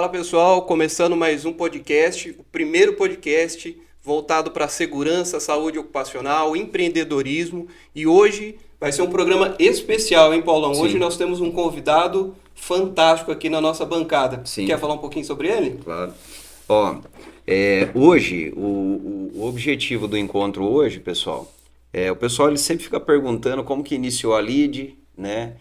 Fala pessoal, começando mais um podcast, o primeiro podcast voltado para segurança, saúde ocupacional, empreendedorismo e hoje vai ser um programa especial, hein, Paulão? Hoje Sim, nós temos um convidado fantástico aqui na nossa bancada. Quer sim, falar um pouquinho sobre ele? claro. Ó, hoje, o objetivo do encontro hoje, pessoal, o pessoal ele sempre fica perguntando como que iniciou a LEAD, né?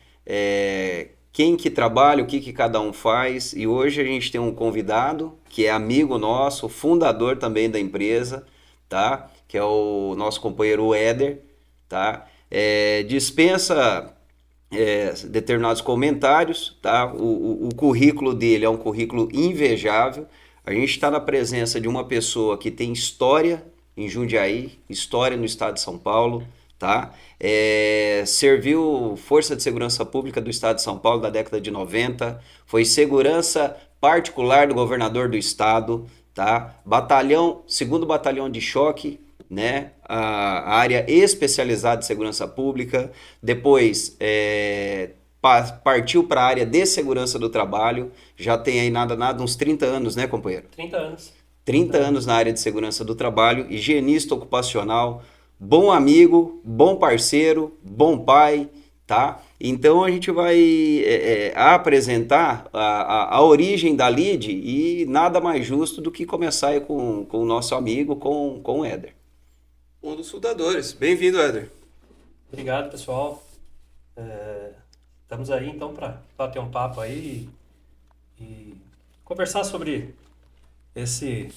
Quem que trabalha, o que que cada um faz, e hoje a gente tem um convidado que é amigo nosso, fundador também da empresa, tá? Que é o nosso companheiro Éder, tá? Dispensa determinados comentários, tá? O currículo dele é um currículo invejável. A gente está na presença de uma pessoa que tem história em Jundiaí, história no estado de São Paulo, tá? Serviu Força de Segurança Pública do estado de São Paulo da década de 90, foi segurança particular do governador do estado, tá? Segundo batalhão de choque, né? A área especializada de segurança pública, depois partiu para a área de segurança do trabalho, já tem aí nada uns 30 anos, né, companheiro? 30 anos. 30 30 anos anos. na área de segurança do trabalho, higienista ocupacional, bom amigo, bom parceiro, bom pai, tá? Então a gente vai apresentar a origem da LEAD e nada mais justo do que começar aí com o nosso amigo, com o Éder. Um dos fundadores. Bem-vindo, Éder. Obrigado, pessoal. Estamos aí, então, para bater um papo aí e conversar sobre esse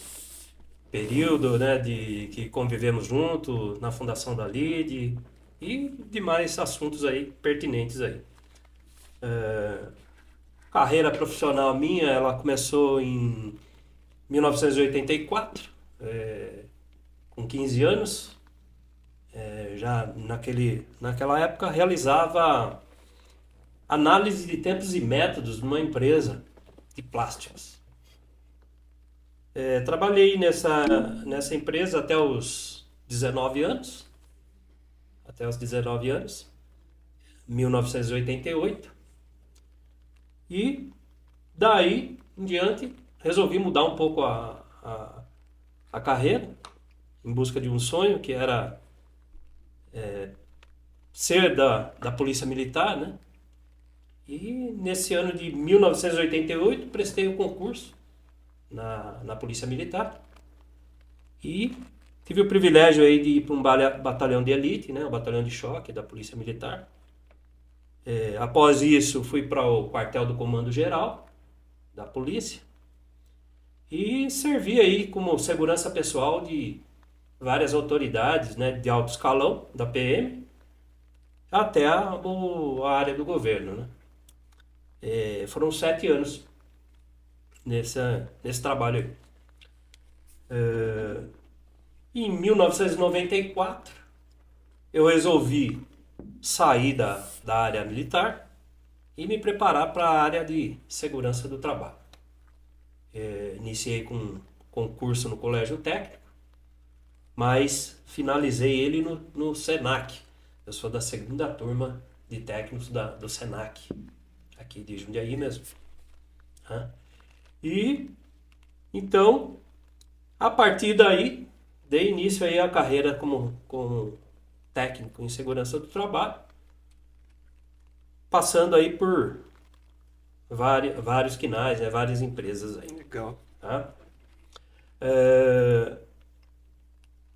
período, né, de que convivemos junto na fundação da LEAD e demais assuntos aí pertinentes aí. Carreira profissional minha, ela começou em 1984, com 15 anos. Já naquela época realizava análise de tempos e métodos numa empresa de plásticos. Trabalhei nessa empresa até os 19 anos, 1988, e daí em diante resolvi mudar um pouco a carreira em busca de um sonho que era ser da Polícia Militar, né? E nesse ano de 1988 prestei o concurso na Polícia Militar e tive o privilégio aí de ir para um batalhão de elite, né? O batalhão de choque da Polícia Militar. Após isso fui para o quartel do Comando Geral da Polícia e servi aí como segurança pessoal de várias autoridades, né, de alto escalão da PM até a área do governo, né? Foram 7 anos nesse trabalho aí. Em 1994 eu resolvi sair da área militar e me preparar para a área de segurança do trabalho. Iniciei com concurso no Colégio Técnico, mas finalizei ele no Senac. Eu sou da segunda turma de técnicos do Senac, aqui de Jundiaí mesmo. E então, a partir daí, dei início aí à carreira como técnico em segurança do trabalho, passando aí por vários quinais, né, várias empresas aí. Legal. Tá?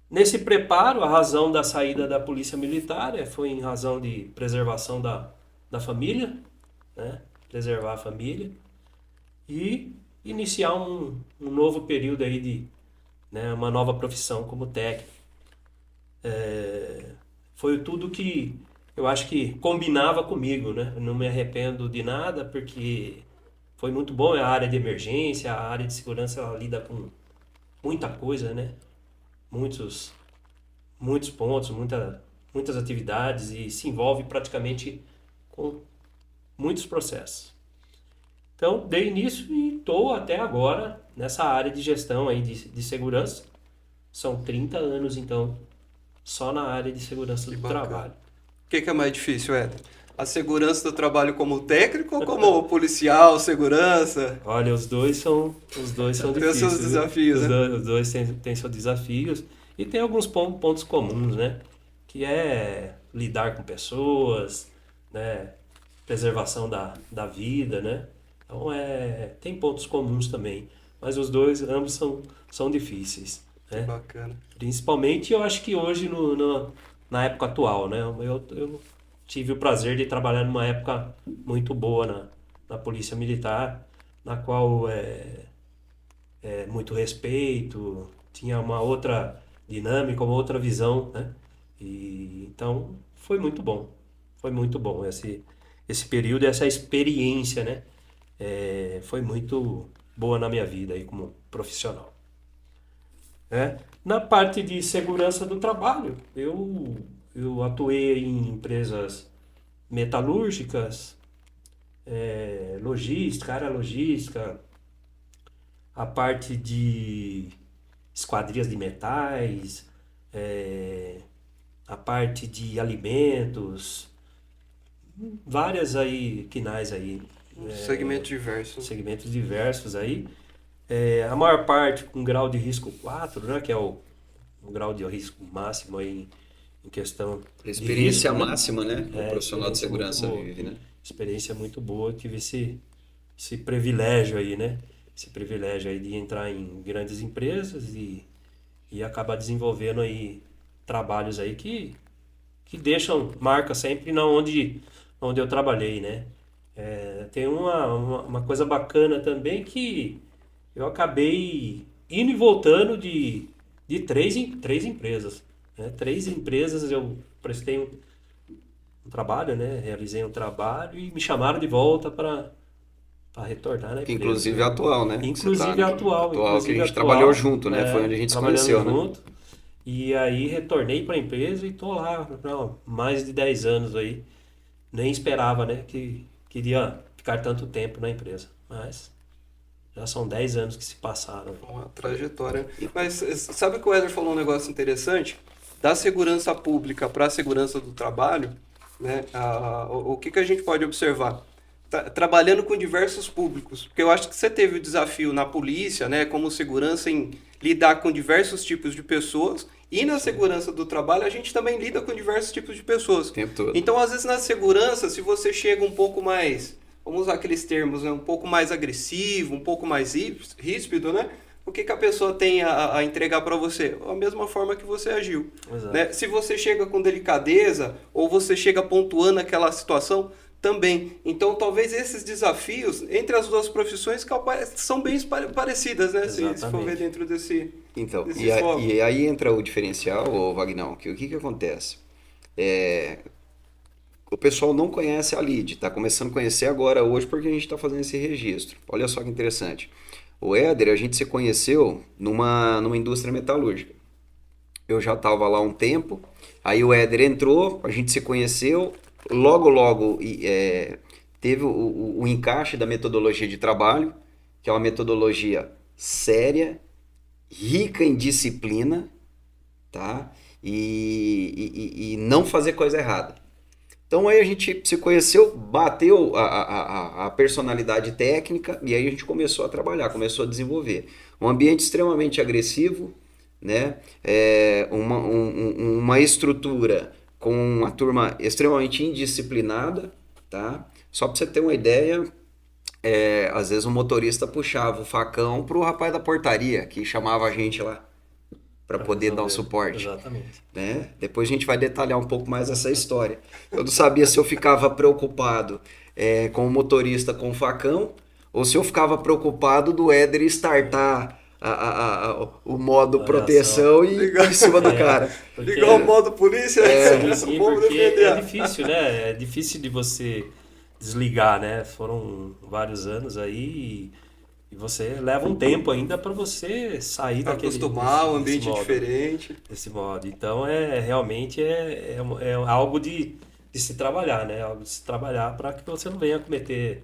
Nesse preparo, a razão da saída da Polícia Militar foi em razão de preservação da família, né? Preservar a família e iniciar um novo período aí né, uma nova profissão como técnico. Foi tudo que eu acho que combinava comigo, né? Eu não me arrependo de nada porque foi muito bom. É a área de emergência, a área de segurança, ela lida com muita coisa, né? Muitos pontos, muitas atividades e se envolve praticamente com muitos processos. Então, dei início e estou até agora nessa área de gestão aí de segurança. São 30 anos, então, só na área de segurança Que do bacana. trabalho. que é mais difícil, Éder? A segurança do trabalho como técnico ou como policial, segurança? Olha, os dois são Tem difíceis. seus Viu? desafios, né? Os dois têm seus desafios e tem alguns pontos comuns, né? Que é lidar com pessoas, né? Preservação da vida, né? Então, tem pontos comuns também, mas ambos são difíceis, Que né? bacana. Principalmente, eu acho que hoje, na época atual, né? Eu tive o prazer de trabalhar numa época muito boa na Polícia Militar, na qual muito respeito, tinha uma outra dinâmica, uma outra visão, né? E, então, foi muito bom esse período, essa experiência, né? Foi muito boa na minha vida aí como profissional. Né? Na parte de segurança do trabalho, eu atuei em empresas metalúrgicas, logística, área logística, a parte de esquadrias de metais, a parte de alimentos, várias aí, quinais aí, Segmentos diversos. segmentos diversos aí. A maior parte com grau de risco 4, né, que é o grau de risco máximo aí em questão Experiência de risco, né? máxima, né? O profissional de Experiência muito segurança boa. vive, né? Experiência muito boa, tive esse privilégio aí, né? Esse privilégio aí de entrar em grandes empresas e acabar desenvolvendo aí trabalhos aí que deixam marca sempre onde eu trabalhei, né? Tem uma coisa bacana também que eu acabei indo e voltando de três em três empresas, né? Três empresas eu prestei um trabalho, né? Realizei um trabalho e me chamaram de volta para retornar na Que empresa. inclusive é atual, né? Inclusive atual, Que a gente trabalhou junto, né? Foi onde a gente se trabalhando conheceu, né? junto. E aí retornei para a empresa e tô lá há mais de 10 anos aí. Nem esperava, né, que queria ficar tanto tempo na empresa. Mas já são 10 anos que se passaram. Uma trajetória. Mas sabe que o Éder falou um negócio interessante? Da segurança pública para a segurança do trabalho, né? O que a gente pode observar? Trabalhando com diversos públicos, porque eu acho que você teve o desafio na polícia, né, como segurança em lidar com diversos tipos de pessoas, e na segurança do trabalho a gente também lida com diversos tipos de pessoas. O tempo todo. Então, às vezes na segurança, se você chega um pouco mais, vamos usar aqueles termos, né, um pouco mais agressivo, um pouco mais ríspido, né? O que a pessoa tem a entregar para você? A mesma forma que você agiu. Né? Se você chega com delicadeza ou você chega pontuando aquela situação, também. Então, talvez esses desafios entre as duas profissões são bem parecidas, né? Se for ver dentro desse Então, desse e aí entra o diferencial, ô Vagnão, que o que acontece? O pessoal não conhece a LID, está começando a conhecer agora, hoje, porque a gente está fazendo esse registro. Olha só que interessante. O Éder, a gente se conheceu numa indústria metalúrgica. Eu já estava lá há um tempo, aí o Éder entrou, a gente se conheceu, logo teve o encaixe da metodologia de trabalho, que é uma metodologia séria, rica em disciplina, tá? E não fazer coisa errada. Então aí a gente se conheceu, bateu a personalidade técnica e aí a gente começou a trabalhar, começou a desenvolver. Um ambiente extremamente agressivo, né? Uma estrutura com uma turma extremamente indisciplinada, tá? Só para você ter uma ideia, às vezes o motorista puxava o facão pro rapaz da portaria, que chamava a gente lá para poder dar o suporte. Exatamente. Né? Depois a gente vai detalhar um pouco mais essa história. Eu não sabia se eu ficava preocupado com o motorista com o facão ou se eu ficava preocupado do Éder startar o modo proteção e ir em cima do cara. Ligar o modo polícia, sim, vamos porque defender. é difícil, né? É difícil de você desligar, né? Foram vários anos aí e você leva um tempo ainda para você sair daquele... Acostumar o ambiente modo, diferente. desse modo. Então, realmente é algo de se trabalhar, né? Algo de se trabalhar para que você não venha cometer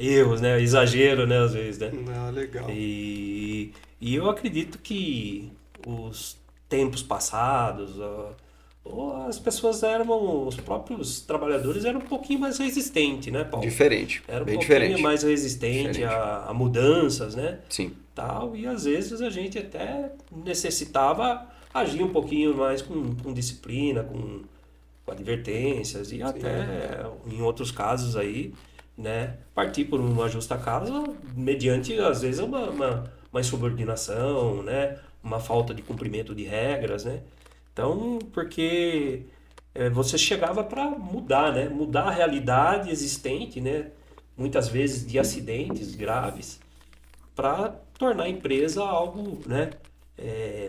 erros, né? Exagero, né? Às vezes, né? Não, legal. E eu acredito que os tempos passados, ou as pessoas os próprios trabalhadores eram um pouquinho mais resistentes, né, Paulo? Diferente, Era um bem pouquinho diferente. mais resistente Diferente. a mudanças, né? Sim. Tal, e às vezes a gente até necessitava agir um pouquinho mais com disciplina, com advertências e até em outros casos aí, né, partir por uma justa causa mediante às vezes uma insubordinação, né, uma falta de cumprimento de regras, né? Então, porque você chegava para mudar, né? Mudar a realidade existente, né? Muitas vezes de acidentes graves, para tornar a empresa algo, né,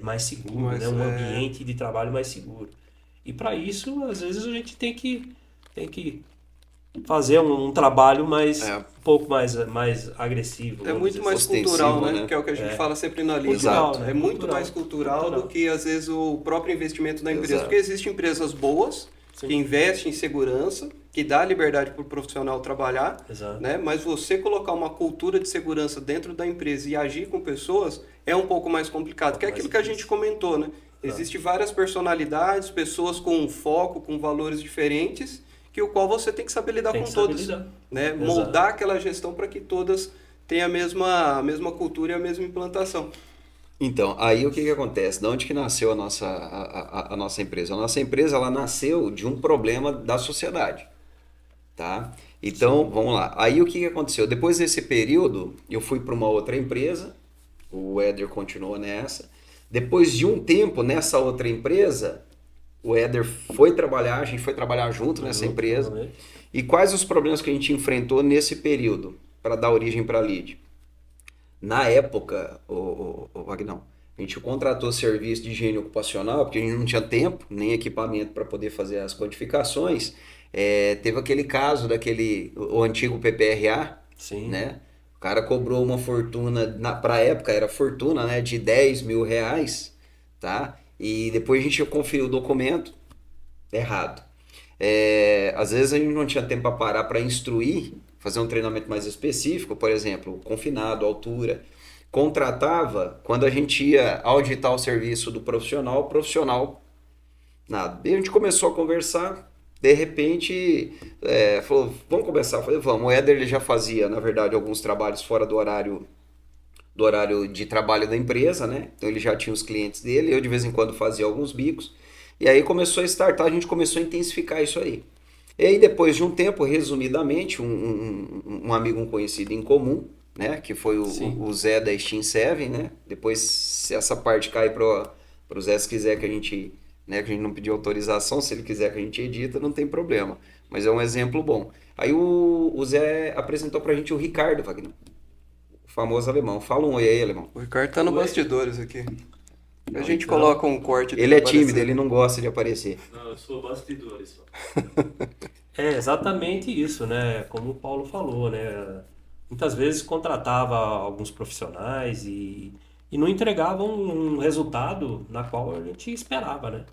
mais seguro, Mas, né, um ambiente de trabalho mais seguro. E para isso, às vezes a gente tem que fazer um trabalho um pouco mais agressivo. É vamos muito dizer mais assim. cultural, Ostensivo, né? né? Que é o que a gente fala sempre na lista. Cultural, Exato. né? É muito Cultural. mais cultural do que, às vezes, o próprio investimento da empresa. Exato. Porque existem empresas boas, Sim. que investem em segurança, que dá liberdade para o profissional trabalhar, Exato. né? Mas você colocar uma cultura de segurança dentro da empresa e agir com pessoas é um pouco mais complicado, que é aquilo que a gente comentou, né? Existem várias personalidades, pessoas com foco, com valores diferentes, que o qual você tem que saber lidar Tem com que saber todas, lidar. né? Exato. Moldar aquela gestão para que todas tenham a mesma cultura e a mesma implantação. Então, aí o que que acontece? De onde que nasceu a nossa empresa? A nossa empresa, ela nasceu de um problema da sociedade, tá? Então, vamos lá. Aí o que que aconteceu? Depois desse período, eu fui para uma outra empresa, o Éder continuou nessa. Depois de um tempo nessa outra empresa, o Éder foi trabalhar, a gente foi trabalhar junto nessa empresa. Né? E quais os problemas que a gente enfrentou nesse período para dar origem para a Lead? Na época, o Vagnão, a gente contratou serviço de higiene ocupacional, porque a gente não tinha tempo, nem equipamento para poder fazer as codificações. Teve aquele caso o antigo PPRA, Sim. né? O cara cobrou uma fortuna, para a época era fortuna, né? De 10 mil reais, tá? E depois a gente conferiu o documento errado. Às vezes a gente não tinha tempo para parar para instruir, fazer um treinamento mais específico, por exemplo, confinado, altura. Contratava, quando a gente ia auditar o serviço do profissional, o profissional, nada. E a gente começou a conversar, de repente, falou, vamos conversar? Eu falei, vamos. O Éder ele já fazia, na verdade, alguns trabalhos fora do horário de trabalho da empresa, né? Então ele já tinha os clientes dele, eu de vez em quando fazia alguns bicos. E aí começou a startar, a gente começou a intensificar isso aí. E aí depois de um tempo, resumidamente, um amigo, um conhecido em comum, né? Que foi o Zé da Steam 7, né? Depois, se essa parte cai para o Zé, se quiser que a gente, né? Que a gente não pediu autorização, se ele quiser que a gente edita, não tem problema. Mas é um exemplo bom. Aí o Zé apresentou pra gente o Ricardo, Wagner. O famoso alemão. Fala um oi aí, alemão. O Ricardo tá no Oi. bastidores aqui. A gente então, coloca um corte dele Ele é aparecendo. tímido, ele não gosta de aparecer. Não, eu sou bastidores só. É exatamente isso, né? Como o Paulo falou, né? Muitas vezes contratava alguns profissionais e não entregavam um resultado na qual a gente esperava, né?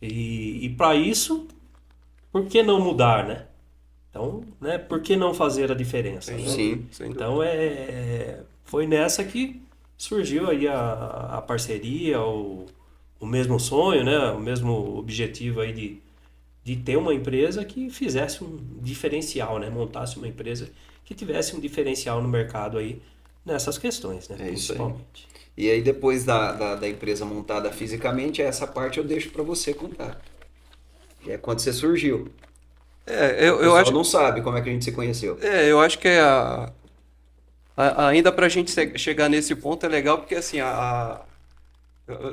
E para isso, por que não mudar, né? Então, né? Por que não fazer a diferença? Né? Sim. Sem dúvida. Então foi nessa que surgiu aí a parceria, o mesmo sonho, né? O mesmo objetivo aí de ter uma empresa que fizesse um diferencial, né? Montasse uma empresa que tivesse um diferencial no mercado aí nessas questões, né? É isso aí. Principalmente. E aí depois da empresa montada fisicamente, essa parte eu deixo para você contar. Que é quando você surgiu. Eu Eu acho não sabe como é que a gente se conheceu. eu acho que ainda pra gente chegar nesse ponto é legal, porque assim,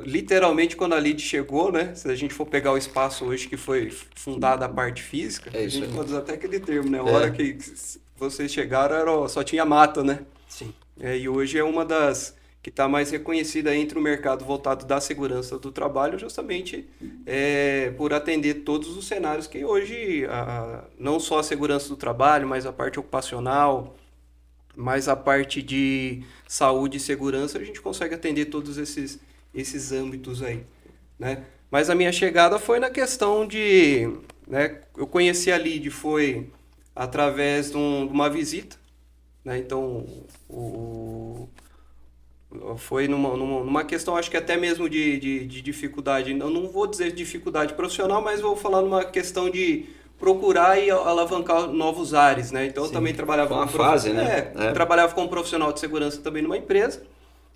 literalmente quando a Lead chegou, né? Se a gente for pegar o espaço hoje que foi fundada a parte física, É a isso gente aí. pode usar até aquele termo, né? A hora que vocês chegaram só tinha mata, né? Sim. E hoje é uma das que está mais reconhecida entre o mercado voltado da segurança do trabalho, justamente por atender todos os cenários que hoje, não só a segurança do trabalho, mas a parte ocupacional, mais a parte de saúde e segurança, a gente consegue atender todos esses âmbitos aí, né? Mas a minha chegada foi na questão de, né, eu conheci a Lead foi através de uma visita, né? Então, Foi numa questão, acho que até mesmo de dificuldade, eu não vou dizer dificuldade profissional, mas vou falar numa questão de procurar e alavancar novos ares, né? Então eu também trabalhava Foi uma como fase, né? trabalhava como profissional de segurança também numa empresa,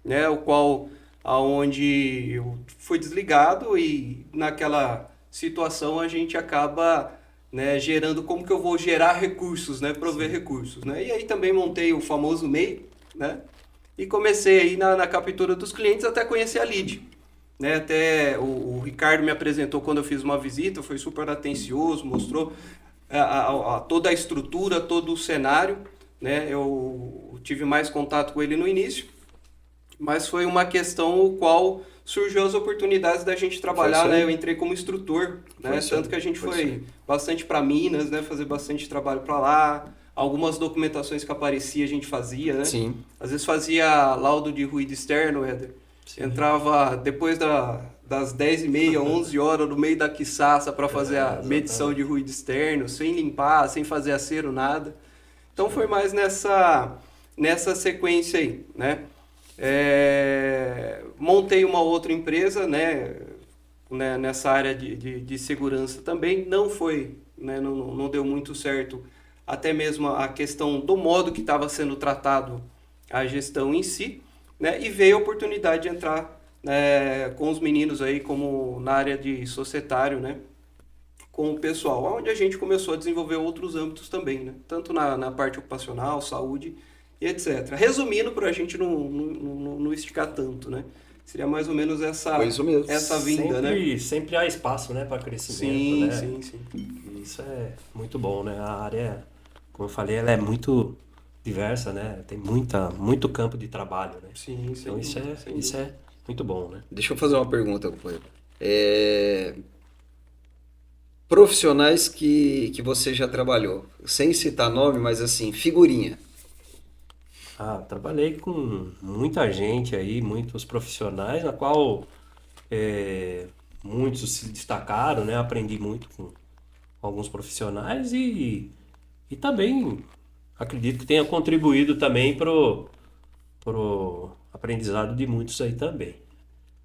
né? O qual, aonde eu fui desligado e naquela situação a gente acaba, né, gerando como que eu vou gerar recursos, né? Prover recursos, né? E aí também montei o famoso MEI, né? E comecei aí na captura dos clientes até conhecer a lead. Né? Até o Ricardo me apresentou quando eu fiz uma visita, foi super atencioso, mostrou toda a estrutura, todo o cenário. Né? Eu tive mais contato com ele no início, mas foi uma questão o qual surgiu as oportunidades da gente trabalhar. Né? Eu entrei como instrutor, né? Tanto que a gente foi bastante para Minas, né? Fazer bastante trabalho para lá. Algumas documentações que aparecia a gente fazia, né? Sim. Às vezes fazia laudo de ruído externo, Éder. Entrava depois das 10h30, 11 horas, no meio da quiçaça para fazer a medição de ruído externo, sem limpar, sem fazer acero, nada. Então foi mais nessa sequência aí, né? Montei uma outra empresa, né? Nessa área de segurança também. Não foi, né? Não deu muito certo. Até mesmo a questão do modo que estava sendo tratado a gestão em si, né? E veio a oportunidade de entrar, né, com os meninos aí, como na área de societário, né? Com o pessoal, onde a gente começou a desenvolver outros âmbitos também, né? Tanto na parte ocupacional, saúde e etc. Resumindo, para a gente não esticar tanto, né? Seria mais ou menos essa vinda, né? Sempre há espaço, né, para crescimento, sim, né? Sim. Isso é muito bom, né? A área, como eu falei, ela é muito diversa, né? Tem muito campo de trabalho, né? Sim. Então isso é muito bom, né? Deixa eu fazer uma pergunta, companheiro. Profissionais que você já trabalhou, sem citar nome, mas assim, figurinha. Trabalhei com muita gente aí, muitos profissionais, na qual muitos se destacaram, né? Aprendi muito com alguns profissionais e também acredito que tenha contribuído também pro aprendizado de muitos aí também.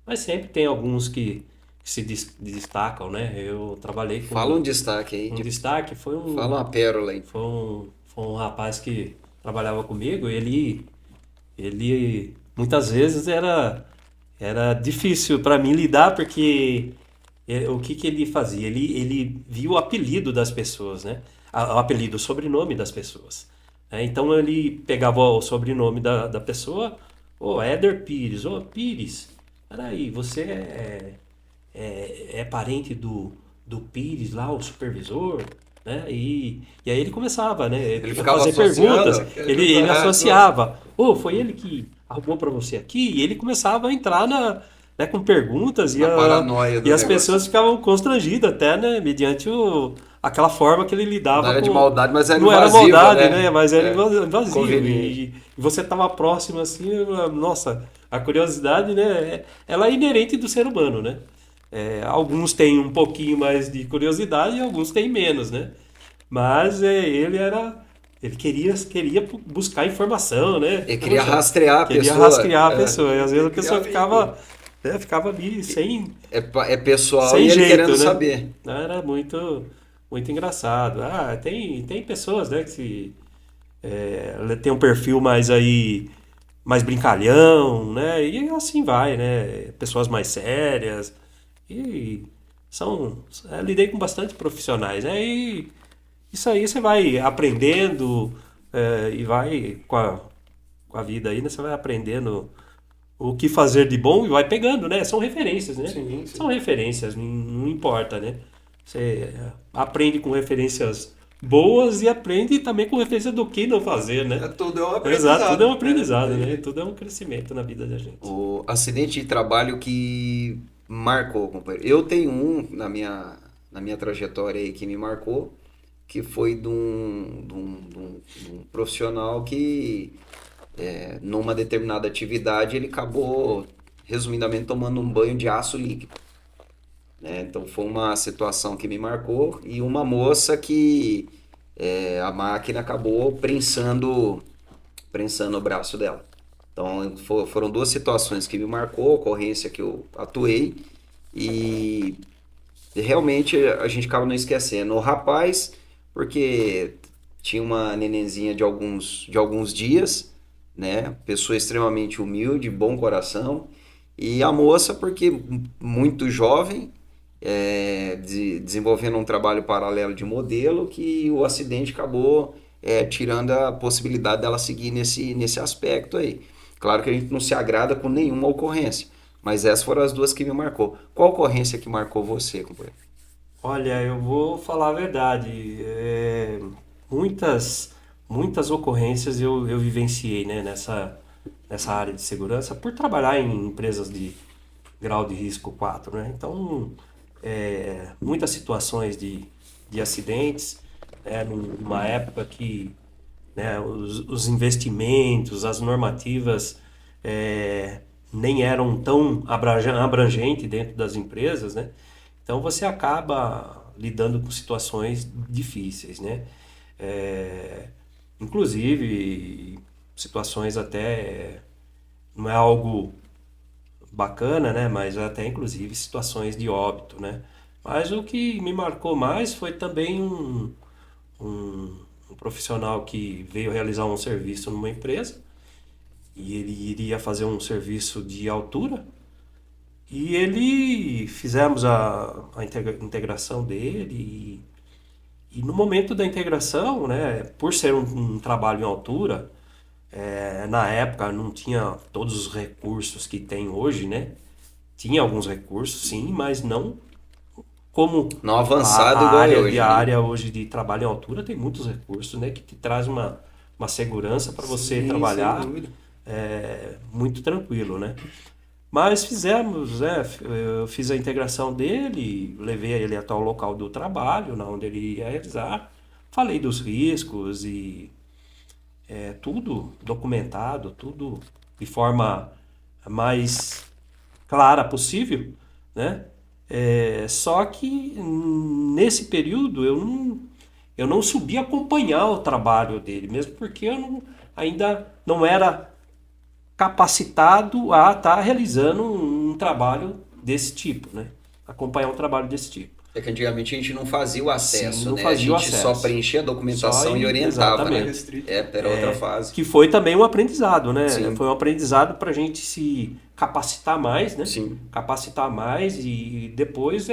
Mas sempre tem alguns que se destacam, né? Eu trabalhei com... Fala um destaque aí. Destaque foi um... Fala uma pérola aí. Foi um rapaz que trabalhava comigo, ele muitas vezes era difícil para mim lidar, porque o que ele fazia? Ele via o apelido das pessoas, né? O apelido, o sobrenome das pessoas. Então ele pegava o sobrenome da pessoa, Éder Pires, Pires, peraí, você é parente do Pires lá, o supervisor? Né? E aí ele começava, né? Ele ficava fazer associando, perguntas, ele associava, foi ele que arrumou para você aqui? E ele começava a entrar né, com perguntas e as pessoas ficavam constrangidas até, né? Mediante aquela forma que ele lidava. Não era de maldade, mas era não invasiva, era maldade, né? Mas era invasivo. Conveniente. E você estava próximo assim, nossa, a curiosidade, né? Ela é inerente do ser humano, né? Alguns têm um pouquinho mais de curiosidade e alguns têm menos, né? Mas ele queria buscar informação, né? Ele queria rastrear a pessoa. Queria rastrear a pessoa. E às vezes a pessoa ficava ali sem... É pessoal sem e ele jeito, querendo né? saber. Era muito engraçado. Tem pessoas, né, que tem um perfil mais brincalhão, né? E assim vai, né? Pessoas mais sérias. E lidei com bastante profissionais, né? E isso aí você vai aprendendo e vai com a vida aí, né? Você vai aprendendo o que fazer de bom e vai pegando, né? São referências, né? Sim. São referências, não importa, né? Você aprende com referências boas e aprende também com referência do que não fazer, né? Tudo é um aprendizado. Exato, tudo é um aprendizado, né? Tudo é um crescimento na vida da gente. O acidente de trabalho que marcou, companheiro. Eu tenho na minha trajetória aí que me marcou, que foi de um profissional que numa determinada atividade ele acabou, resumidamente, tomando um banho de aço líquido. Né? Então foi uma situação que me marcou, e uma moça que a máquina acabou prensando o braço dela. Então, foram duas situações que me marcou, a ocorrência que eu atuei, e realmente a gente acaba não esquecendo. O rapaz, porque tinha uma nenenzinha de alguns dias, né? Pessoa extremamente humilde, bom coração. E a moça, porque muito jovem, desenvolvendo um trabalho paralelo de modelo, que o acidente acabou tirando a possibilidade dela seguir nesse aspecto aí. Claro que a gente não se agrada com nenhuma ocorrência, mas essas foram as duas que me marcou. Qual ocorrência que marcou você, companheiro? Olha, eu vou falar a verdade. Muitas, muitas ocorrências eu vivenciei, né, nessa área de segurança por trabalhar em empresas de grau de risco 4, né? Então, muitas situações de acidentes, né, numa época que, né, os investimentos, as normativas nem eram tão abrangentes dentro das empresas, né? Então você acaba lidando com situações difíceis, né? É, Inclusive situações até não é algo bacana, né? Mas até inclusive situações de óbito, né? Mas o que me marcou mais foi também um, um profissional que veio realizar um serviço numa empresa e ele iria fazer um serviço de altura e ele fizemos a integração dele e no momento da integração, né, por ser um trabalho em altura, na época não tinha todos os recursos que tem hoje, né? Tinha alguns recursos, sim, mas não como Não avançado igual área, hoje, a né? área hoje de trabalho em altura tem muitos recursos, né, que te traz uma segurança para você Sim, trabalhar sem dúvida. muito tranquilo, né? Mas fizemos, né? Eu fiz a integração dele, levei ele até o local do trabalho, na onde ele ia realizar, falei dos riscos e tudo documentado, tudo de forma mais clara possível, né? Só que nesse período eu não subi acompanhar o trabalho dele, mesmo porque ainda não era capacitado a estar realizando um trabalho desse tipo, né? Acompanhar um trabalho desse tipo. É que antigamente a gente não fazia o acesso, Sim, não né? fazia o A gente só acesso. preenchia a documentação Só e e- orientava, né? exatamente. Restrito. Era outra fase. Que foi também um aprendizado, né? Sim. Foi um aprendizado para a gente se capacitar mais, né? Sim. Capacitar mais e depois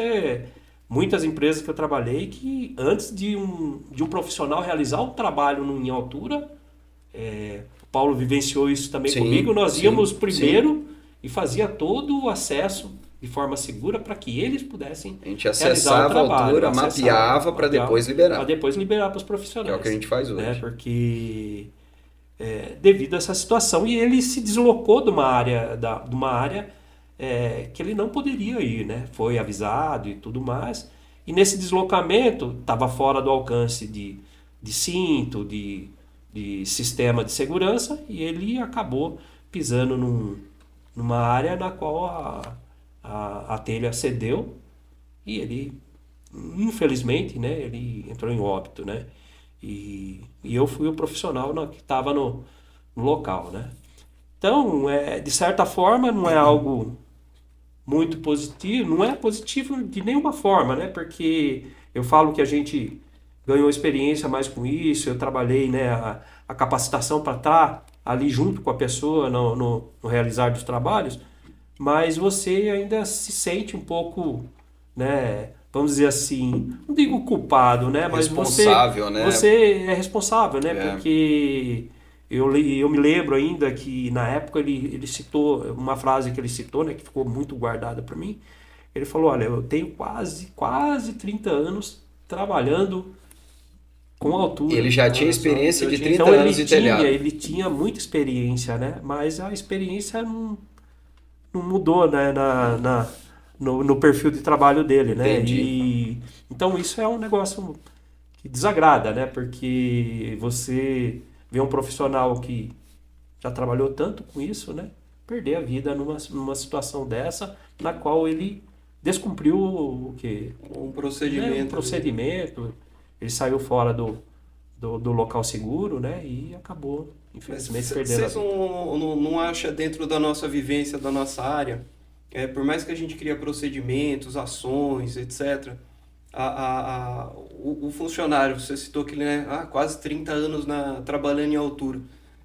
muitas empresas que eu trabalhei que antes de um profissional realizar um trabalho em altura, o Paulo vivenciou isso também Sim, comigo, nós sim, íamos sim. primeiro e fazia todo o acesso de forma segura para que eles pudessem A gente realizar o acessava a trabalho, altura, mapeava para depois para liberar. depois liberar para os Que profissionais. é o que a gente faz Né? hoje. Porque devido a essa situação e ele se deslocou de uma área que ele não poderia ir, né? Foi avisado e tudo mais. E nesse deslocamento estava fora do alcance de cinto, de sistema de segurança e ele acabou pisando numa área na qual a telha cedeu e ele, infelizmente, né, ele entrou em óbito, né? E eu fui o profissional que estava no local, né? Então, de certa forma, não é algo muito positivo, não é positivo de nenhuma forma, né? Porque eu falo que a gente ganhou experiência mais com isso, eu trabalhei, né, a capacitação para estar ali junto com a pessoa no realizar dos trabalhos, mas você ainda se sente um pouco, né, vamos dizer assim, não digo culpado, né, mas Responsável, né? você é responsável, né, É. porque eu me lembro ainda que na época ele citou uma frase que ele citou, né, que ficou muito guardada para mim. Ele falou: olha, eu tenho quase 30 anos trabalhando com altura. Ele já tinha Olha só. experiência de 30 Então anos de telhado. ele tinha muita experiência, né? Mas a experiência não mudou, né? No perfil de trabalho dele, né? Entendi. Então isso é um negócio que desagrada, né? Porque você vê um profissional que já trabalhou tanto com isso, né? Perder a vida numa situação dessa, na qual ele descumpriu o quê? Um Né? procedimento. Um procedimento. Ele saiu fora do local seguro, né? E acabou, infelizmente, perdendo a Vocês vida. não acham dentro da nossa vivência, da nossa área, por mais que a gente cria procedimentos, ações, etc., o funcionário, você citou que ele, né, quase 30 anos trabalhando em altura.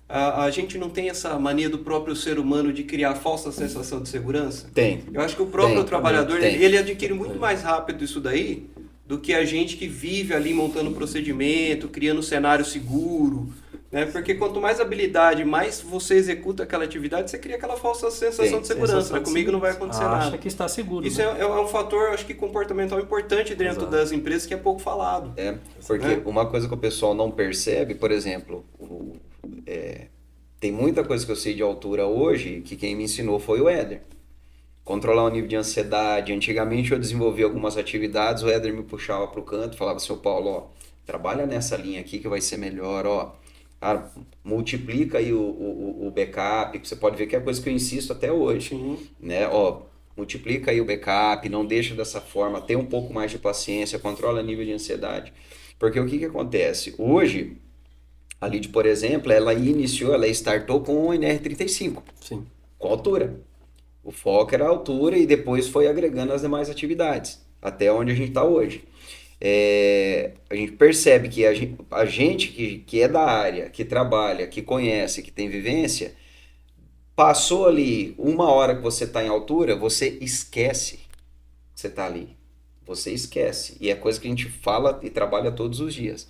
A gente não tem essa mania do próprio ser humano de criar falsa sensação de segurança? Tem. Eu acho que o próprio Tem, trabalhador, tem. ele adquire muito mais rápido isso daí do que a gente que vive ali montando procedimento, criando cenário seguro, né? Porque quanto mais habilidade, mais você executa aquela atividade, você cria aquela falsa sensação de segurança. Sensação Né? de Comigo não vai segurança. acontecer Acha nada. que está seguro. Isso né? é um fator, acho que comportamental importante dentro Exato. das empresas que é pouco falado. Porque uma coisa que o pessoal não percebe, por exemplo, tem muita coisa que eu sei de altura hoje que quem me ensinou foi o Éder. Controlar o nível de ansiedade. Antigamente eu desenvolvia algumas atividades, o Éder me puxava para o canto e falava, seu Paulo, ó, trabalha nessa linha aqui que vai ser melhor, ó. Cara, multiplica aí o backup, que você pode ver que é coisa que eu insisto até hoje. Sim. Né? Ó, multiplica aí o backup, não deixa dessa forma, tem um pouco mais de paciência, controla o nível de ansiedade. Porque o que acontece? Hoje, a Lid, por exemplo, ela startou com o NR35, Sim. com altura. O foco era a altura e depois foi agregando as demais atividades, até onde a gente está hoje. A gente percebe que a gente que é da área, que trabalha, que conhece, que tem vivência, passou ali 1 hora que você está em altura, você esquece que você está ali. Você esquece. E é coisa que a gente fala e trabalha todos os dias.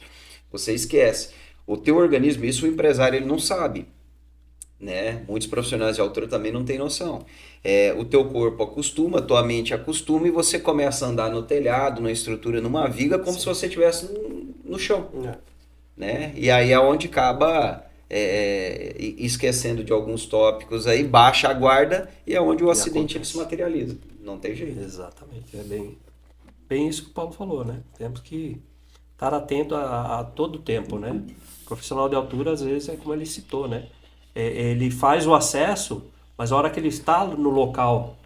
Você esquece. O teu organismo, isso o empresário ele não sabe. Né? Muitos profissionais de altura também não têm noção. O teu corpo acostuma, tua mente acostuma e você começa a andar no telhado, na estrutura, numa viga, como se você estivesse no chão. Né? E aí é onde acaba esquecendo de alguns tópicos, aí baixa a guarda e é onde o acidente ele se materializa. Não tem jeito. Exatamente. É bem isso que o Paulo falou, né? Temos que estar atento a todo tempo, né? O profissional de altura, às vezes, é como ele citou, né? Ele faz o acesso, mas a hora que ele está no local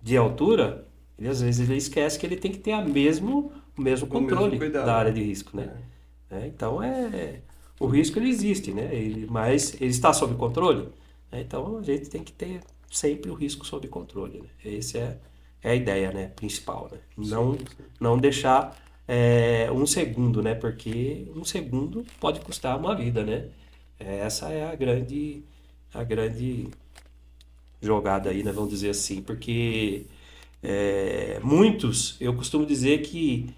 de altura, às vezes ele esquece que ele tem que ter o mesmo controle cuidado. da área de risco, né? Então, o risco ele existe, né? Mas ele está sob controle, né? Então a gente tem que ter sempre o risco sob controle, né? Essa é a ideia, né? Principal, né? Não deixar 1 segundo, né? Porque 1 segundo pode custar uma vida, né? Essa é a grande jogada aí, né? Vamos dizer assim, porque eu costumo dizer que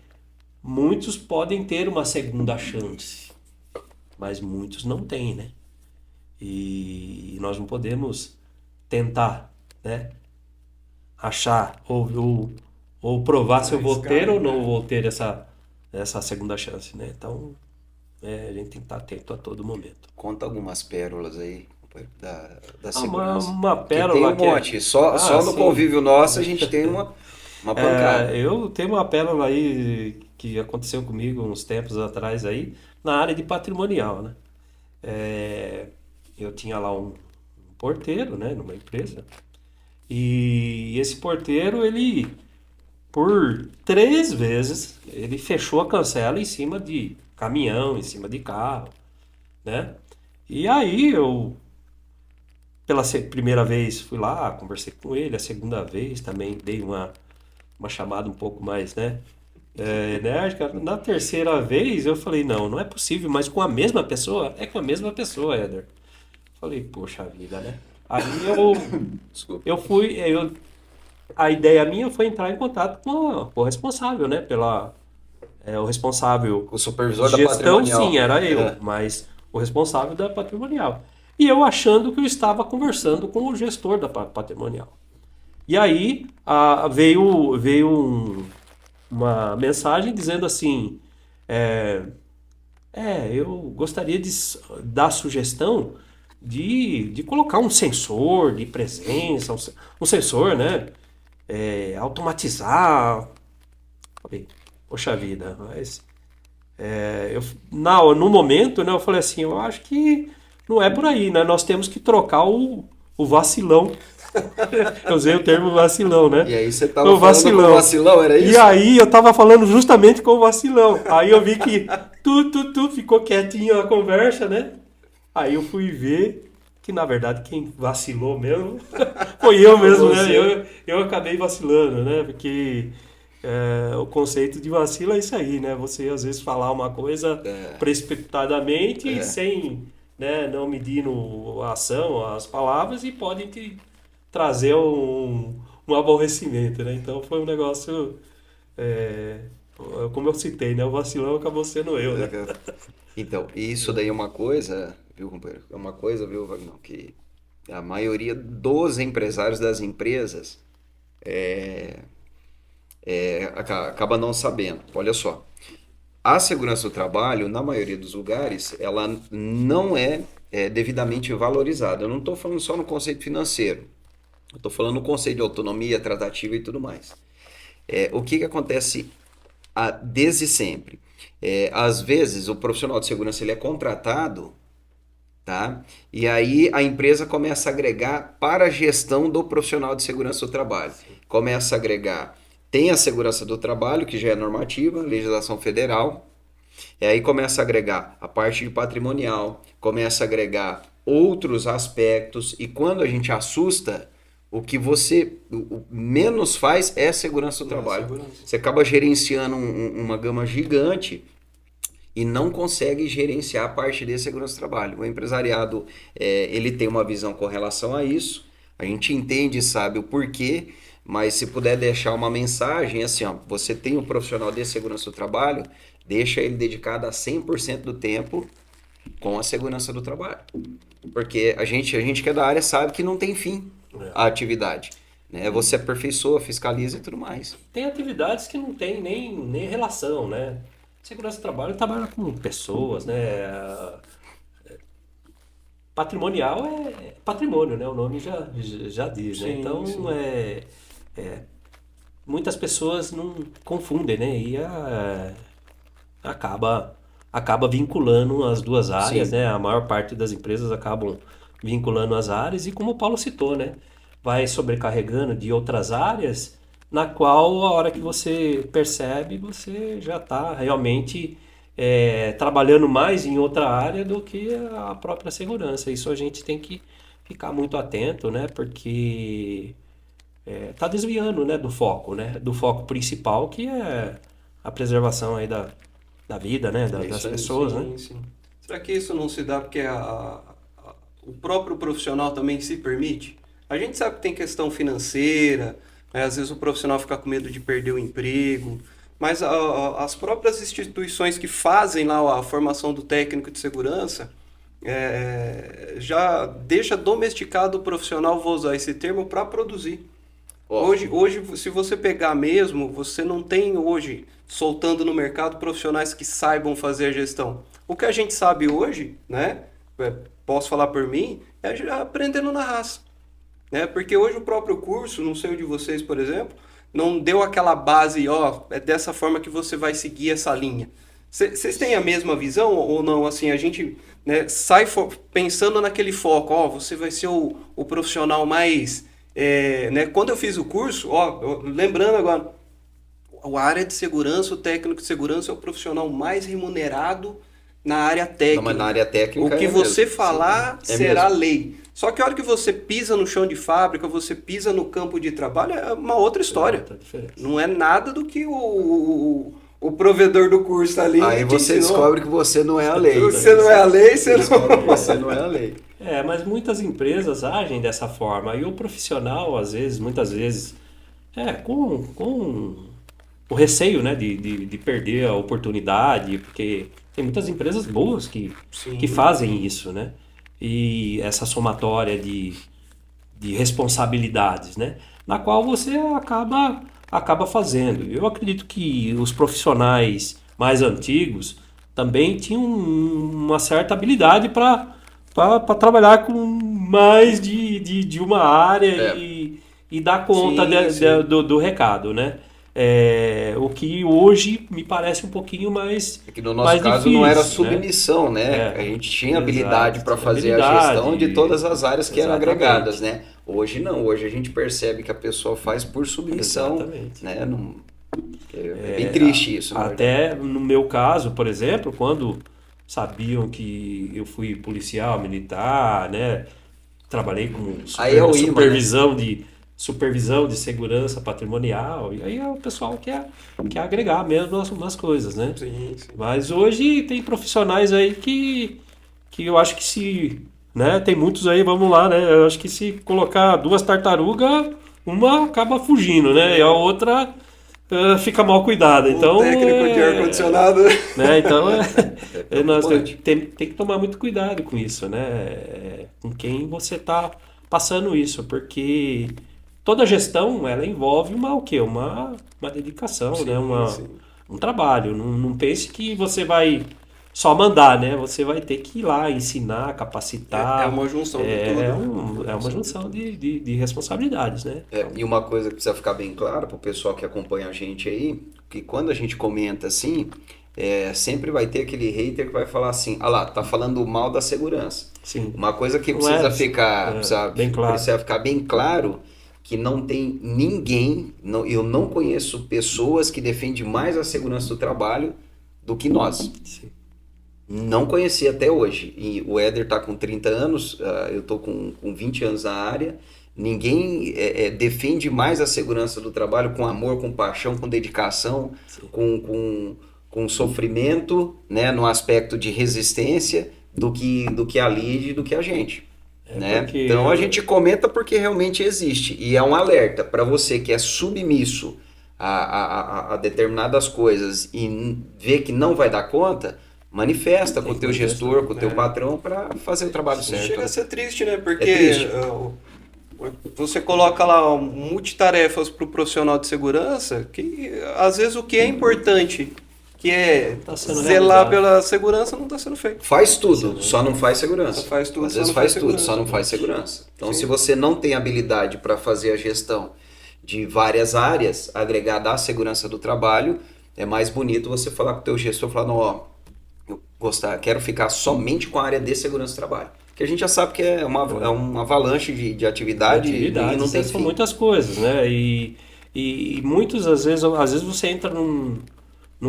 muitos podem ter uma segunda chance, mas muitos não têm, né? E nós não podemos tentar, né? Achar ou provar se eu vou ter ou não vou ter essa segunda chance, né? Então, a gente tem que estar atento a todo momento. Conta algumas pérolas aí da segurança. Uma pérola que tem um monte. Só no convívio nosso a gente tem uma pancada. Eu tenho uma pérola aí que aconteceu comigo uns tempos atrás aí, na área de patrimonial, né? Eu tinha lá um porteiro, né, numa empresa, e esse porteiro, ele, por 3 vezes, ele fechou a cancela em cima de caminhão, em cima de carro, né? E aí pela primeira vez fui lá, conversei com ele, a segunda vez também dei uma chamada um pouco mais, né? Enérgica. Na terceira vez eu falei, não é possível, mas com a mesma pessoa? É com a mesma pessoa, Éder. Falei, poxa vida, né? Aí a ideia minha foi entrar em contato com o responsável, né? O responsável... O supervisor gestão, da patrimonial. Sim, era eu, mas o responsável da patrimonial. E eu achando que eu estava conversando com o gestor da patrimonial. E aí veio uma mensagem dizendo assim, eu gostaria de dar sugestão de colocar um sensor de presença, um sensor, né? Automatizar. Falei, poxa vida, mas no momento, né, eu falei assim, eu acho que não é por aí, né? Nós temos que trocar o vacilão Eu usei o termo vacilão, né? E aí você tava O falando com o vacilão, era isso? E aí eu tava falando justamente com o vacilão. Aí eu vi que tu ficou quietinho a conversa, né? Aí eu fui ver que, na verdade, quem vacilou mesmo foi eu mesmo, né? Eu acabei vacilando, né? Porque o conceito de vacilo é isso aí, né? Você, às vezes, falar uma coisa precipitadamente, sem, né, não medindo a ação, as palavras, e pode te trazer um aborrecimento, né? Então, foi um negócio... como eu citei, né? O vacilão acabou sendo eu, né? Então, isso daí é uma coisa, viu, companheiro? É uma coisa, viu, Wagner, que a maioria dos empresários das empresas acaba não sabendo. Olha só, a segurança do trabalho, na maioria dos lugares, ela não é devidamente valorizada. Eu não estou falando só no conceito financeiro, eu estou falando no conceito de autonomia, tratativa e tudo mais. O que acontece desde sempre? Às vezes, o profissional de segurança ele é contratado, tá? E aí a empresa começa a agregar para a gestão do profissional de segurança do trabalho. Começa a agregar, tem a segurança do trabalho, que já é normativa, legislação federal, e aí começa a agregar a parte de patrimonial, começa a agregar outros aspectos, e quando a gente assusta, o que você menos faz é segurança do trabalho. Segurança. Você acaba gerenciando uma gama gigante e não consegue gerenciar a parte de segurança do trabalho. O empresariado, ele tem uma visão com relação a isso, a gente entende e sabe o porquê, mas se puder deixar uma mensagem, assim, ó, você tem um profissional de segurança do trabalho, deixa ele dedicado a 100% do tempo com a segurança do trabalho. Porque a gente que é da área sabe que não tem fim a atividade. Né? Você aperfeiçoa, fiscaliza e tudo mais. Tem atividades que não tem nem relação, né? Segurança do trabalho trabalha com pessoas, né? Patrimonial é patrimônio, né? O nome já diz, né? Sim, Então, sim. muitas pessoas não confundem, né? E acaba vinculando as duas áreas, Sim. né? A maior parte das empresas acabam vinculando as áreas e, como o Paulo citou, né? Vai sobrecarregando de outras áreas, na qual a hora que você percebe, você já está realmente trabalhando mais em outra área do que a própria segurança. Isso a gente tem que ficar muito atento, né? Porque está desviando, né, do foco, né? Do foco principal, que é a preservação aí da vida, né? Das isso aí, pessoas, né? Sim, sim. Será que isso não se dá porque o próprio profissional também se permite? A gente sabe que tem questão financeira, né? Às vezes o profissional fica com medo de perder o emprego, mas as próprias instituições que fazem lá a formação do técnico de segurança já deixa domesticado o profissional, vou usar esse termo, para produzir. Hoje, se você pegar mesmo, você não tem hoje, soltando no mercado, profissionais que saibam fazer a gestão. O que a gente sabe hoje, né, posso falar por mim, é já aprendendo na raça. Né? Porque hoje o próprio curso, não sei o de vocês, por exemplo, não deu aquela base, é dessa forma que você vai seguir essa linha. Vocês têm a mesma visão ou não? Assim, a gente, né, sai pensando naquele foco, você vai ser o profissional mais... né, quando eu fiz o curso, lembrando agora, a área de segurança, o técnico de segurança é o profissional mais remunerado na área técnica. Não, mas na área técnica o que você mesmo. falar Sim, será mesmo. lei. Só que a hora que você pisa no chão de fábrica, você pisa no campo de trabalho, é uma outra história. Outra diferença. Não é nada do que o provedor do curso tá ali. Aí te você ensinou. descobre que você não é a lei. Você não é a lei, você descobre que não... você não é a lei. Mas muitas empresas agem dessa forma. E o profissional, às vezes, muitas vezes, com o receio, né, de perder a oportunidade, porque tem muitas empresas boas que fazem isso, né? E essa somatória de responsabilidades, né? Na qual você acaba fazendo. Eu acredito que os profissionais mais antigos também tinham uma certa habilidade para trabalhar com mais de uma área e dar conta Sim. do recado, né? O que hoje me parece um pouquinho mais É que no nosso mais caso difícil, não era né? submissão, né? A gente tinha habilidade para fazer a habilidade, gestão de todas as áreas que eram exatamente. agregadas, né? Hoje não, hoje a gente percebe que a pessoa faz por submissão, Exatamente. né? É bem triste isso. na verdade. Até no meu caso, por exemplo, quando sabiam que eu fui policial militar, né? Trabalhei com Aí é o imã, supervisão de segurança patrimonial, e aí o pessoal quer agregar mesmo umas coisas, né? Sim, sim. Mas hoje tem profissionais aí que eu acho que se, né, tem muitos aí, vamos lá, né? Eu acho que se colocar duas tartarugas, uma acaba fugindo, né? E a outra fica mal cuidada. Então, Técnico de ar-condicionado. né? Então, nós preocupante. tem que tomar muito cuidado com isso, né? Com quem você está passando isso, porque toda gestão, ela envolve o quê? Uma dedicação, Sim, né? sim. Um trabalho. Não pense que você vai só mandar, né? Você vai ter que ir lá ensinar, capacitar. É uma junção de tudo. É uma junção de responsabilidades, né? E uma coisa que precisa ficar bem clara para o pessoal que acompanha a gente aí, que quando a gente comenta assim, sempre vai ter aquele hater que vai falar assim, ah lá, tá falando mal da segurança. Sim. Uma coisa que Não precisa é, ficar, bem claro. precisa ficar bem claro, que não tem ninguém, eu não conheço pessoas que defendem mais a segurança do trabalho do que nós. Sim. Não conheci até hoje. E o Éder está com 30 anos, eu estou com 20 anos na área. Ninguém defende mais a segurança do trabalho com amor, com paixão, com dedicação, com sofrimento, né, no aspecto de resistência, do que a LIDE, do que a gente. Né? Porque- Então a gente comenta porque realmente existe. E é um alerta para você que é submisso a determinadas coisas e vê que não vai dar conta. Manifesta com o teu gestor, com o teu patrão para fazer o trabalho certo. Chega a ser triste, né? Porque triste. Você coloca lá multitarefas para o profissional de segurança que às vezes o que é importante, que é Tá sendo zelar realizado. pela segurança, não está sendo feito. Faz tudo, só não faz segurança. Faz tudo, Às só vezes não faz faz tudo, segurança. só não faz segurança. Então, Sim. se você não tem habilidade para fazer a gestão de várias áreas agregada à segurança do trabalho, é mais bonito você falar com o teu gestor, falar, não, ó, quero ficar somente com a área de segurança do trabalho. Que a gente já sabe que é uma avalanche de atividade e não tem são fim. muitas coisas, né? E muitos, às vezes você entra num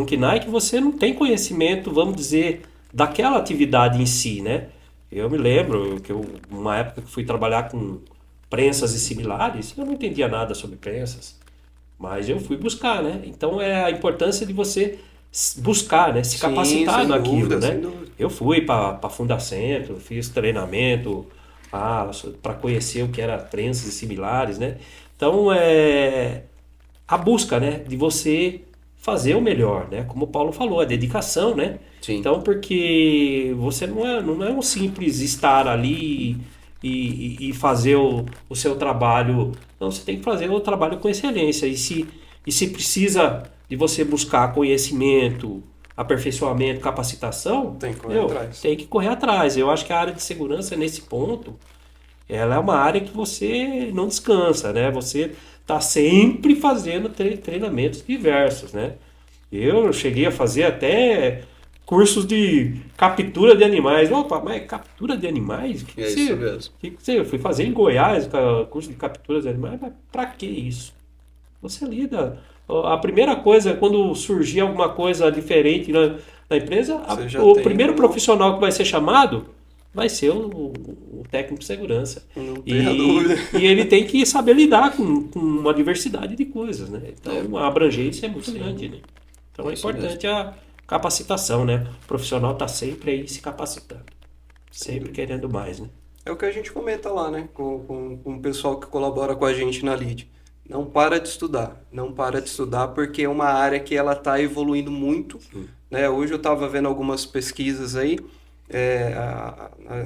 KNAI que você não tem conhecimento, vamos dizer, daquela atividade em si, né? Eu me lembro que uma época que fui trabalhar com prensas e similares, eu não entendia nada sobre prensas, mas eu fui buscar, né? Então é a importância de você buscar, né? Se Sim, capacitar sem naquilo, dúvida, né? sem dúvida. Eu fui para Fundacentro, fiz treinamento para conhecer o que era prensas e similares, né? Então é a busca, né? De você fazer o melhor, né? Como o Paulo falou, a dedicação, né? Sim. Então, porque você não é um simples estar ali e fazer o seu trabalho. Não, você tem que fazer o trabalho com excelência. E se precisa de você buscar conhecimento, aperfeiçoamento, capacitação, Tem que correr atrás. tem que correr atrás. Eu acho que a área de segurança, nesse ponto, ela é uma área que você não descansa, né? Você está sempre fazendo treinamentos diversos, né? Eu cheguei a fazer até cursos de captura de animais. Opa, mas captura de animais? É isso mesmo. Eu fui fazer em Goiás, curso de captura de animais, mas para que isso? Você lida. A primeira coisa, quando surgir alguma coisa diferente na empresa, Você já o tem primeiro um- profissional que vai ser chamado vai ser o técnico de segurança. Não tenha dúvida. E ele tem que saber lidar com uma diversidade de coisas, né? Então a abrangência é muito grande, né? Então é Isso importante a capacitação, né? O profissional está sempre aí se capacitando. Sempre querendo mais, né? É o que a gente comenta lá, né? Com o pessoal que colabora com a gente na LIDE. Não para de estudar. Não para de estudar porque é uma área que ela está evoluindo muito. Né? Hoje eu estava vendo algumas pesquisas aí.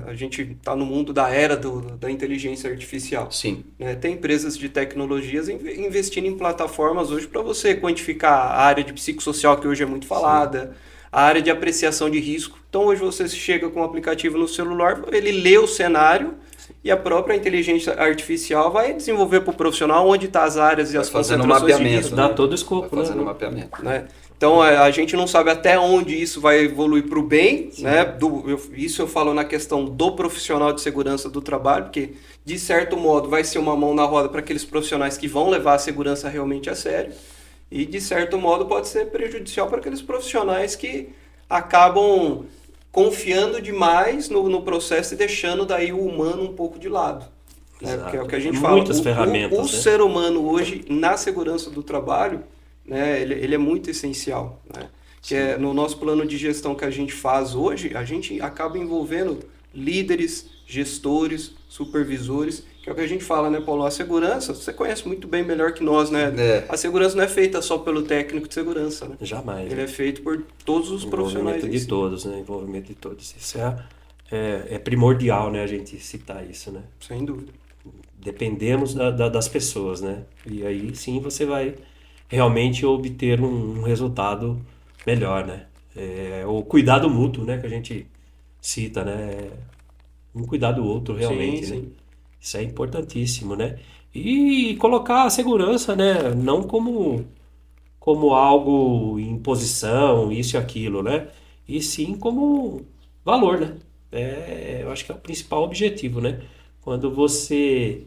A gente está no mundo da era da inteligência artificial. Sim. Né? Tem empresas de tecnologias investindo em plataformas hoje para você quantificar a área de psicossocial, que hoje é muito falada, a área de apreciação de risco. Então hoje você chega com um aplicativo no celular, ele lê o cenário e a própria inteligência artificial vai desenvolver para o profissional onde estão as áreas e as Vai fazendo concentrações de mapeamento, risco. Dá todo o escopo, Vai fazendo né? mapeamento. Né? Então a gente não sabe até onde isso vai evoluir para o bem, né? Isso eu falo na questão do profissional de segurança do trabalho, porque de certo modo vai ser uma mão na roda para aqueles profissionais que vão levar a segurança realmente a sério, e de certo modo pode ser prejudicial para aqueles profissionais que acabam confiando demais no processo e deixando daí o humano um pouco de lado. Né? Porque é o que a gente fala. Muitas ferramentas, o né? ser humano hoje na segurança do trabalho, né, ele é muito essencial. Né? Que no nosso plano de gestão que a gente faz hoje, a gente acaba envolvendo líderes, gestores, supervisores, que é o que a gente fala, né, Paulo? A segurança, você conhece muito bem, melhor que nós, né? A segurança não é feita só pelo técnico de segurança, né? Jamais. Ele é feito por todos os profissionais. Envolvimento de todos, né? Envolvimento de todos. Isso é primordial, né? A gente citar isso, né? Sem dúvida. Dependemos das pessoas, né? E aí sim você vai realmente obter um resultado melhor, né? O cuidado mútuo, né? Que a gente cita, né? Um cuidar do outro realmente, Sim, né? sim. Isso é importantíssimo, né? E colocar a segurança, né? Não como algo em posição, isso e aquilo, né? E sim como valor, né? Eu acho que é o principal objetivo, né? Quando você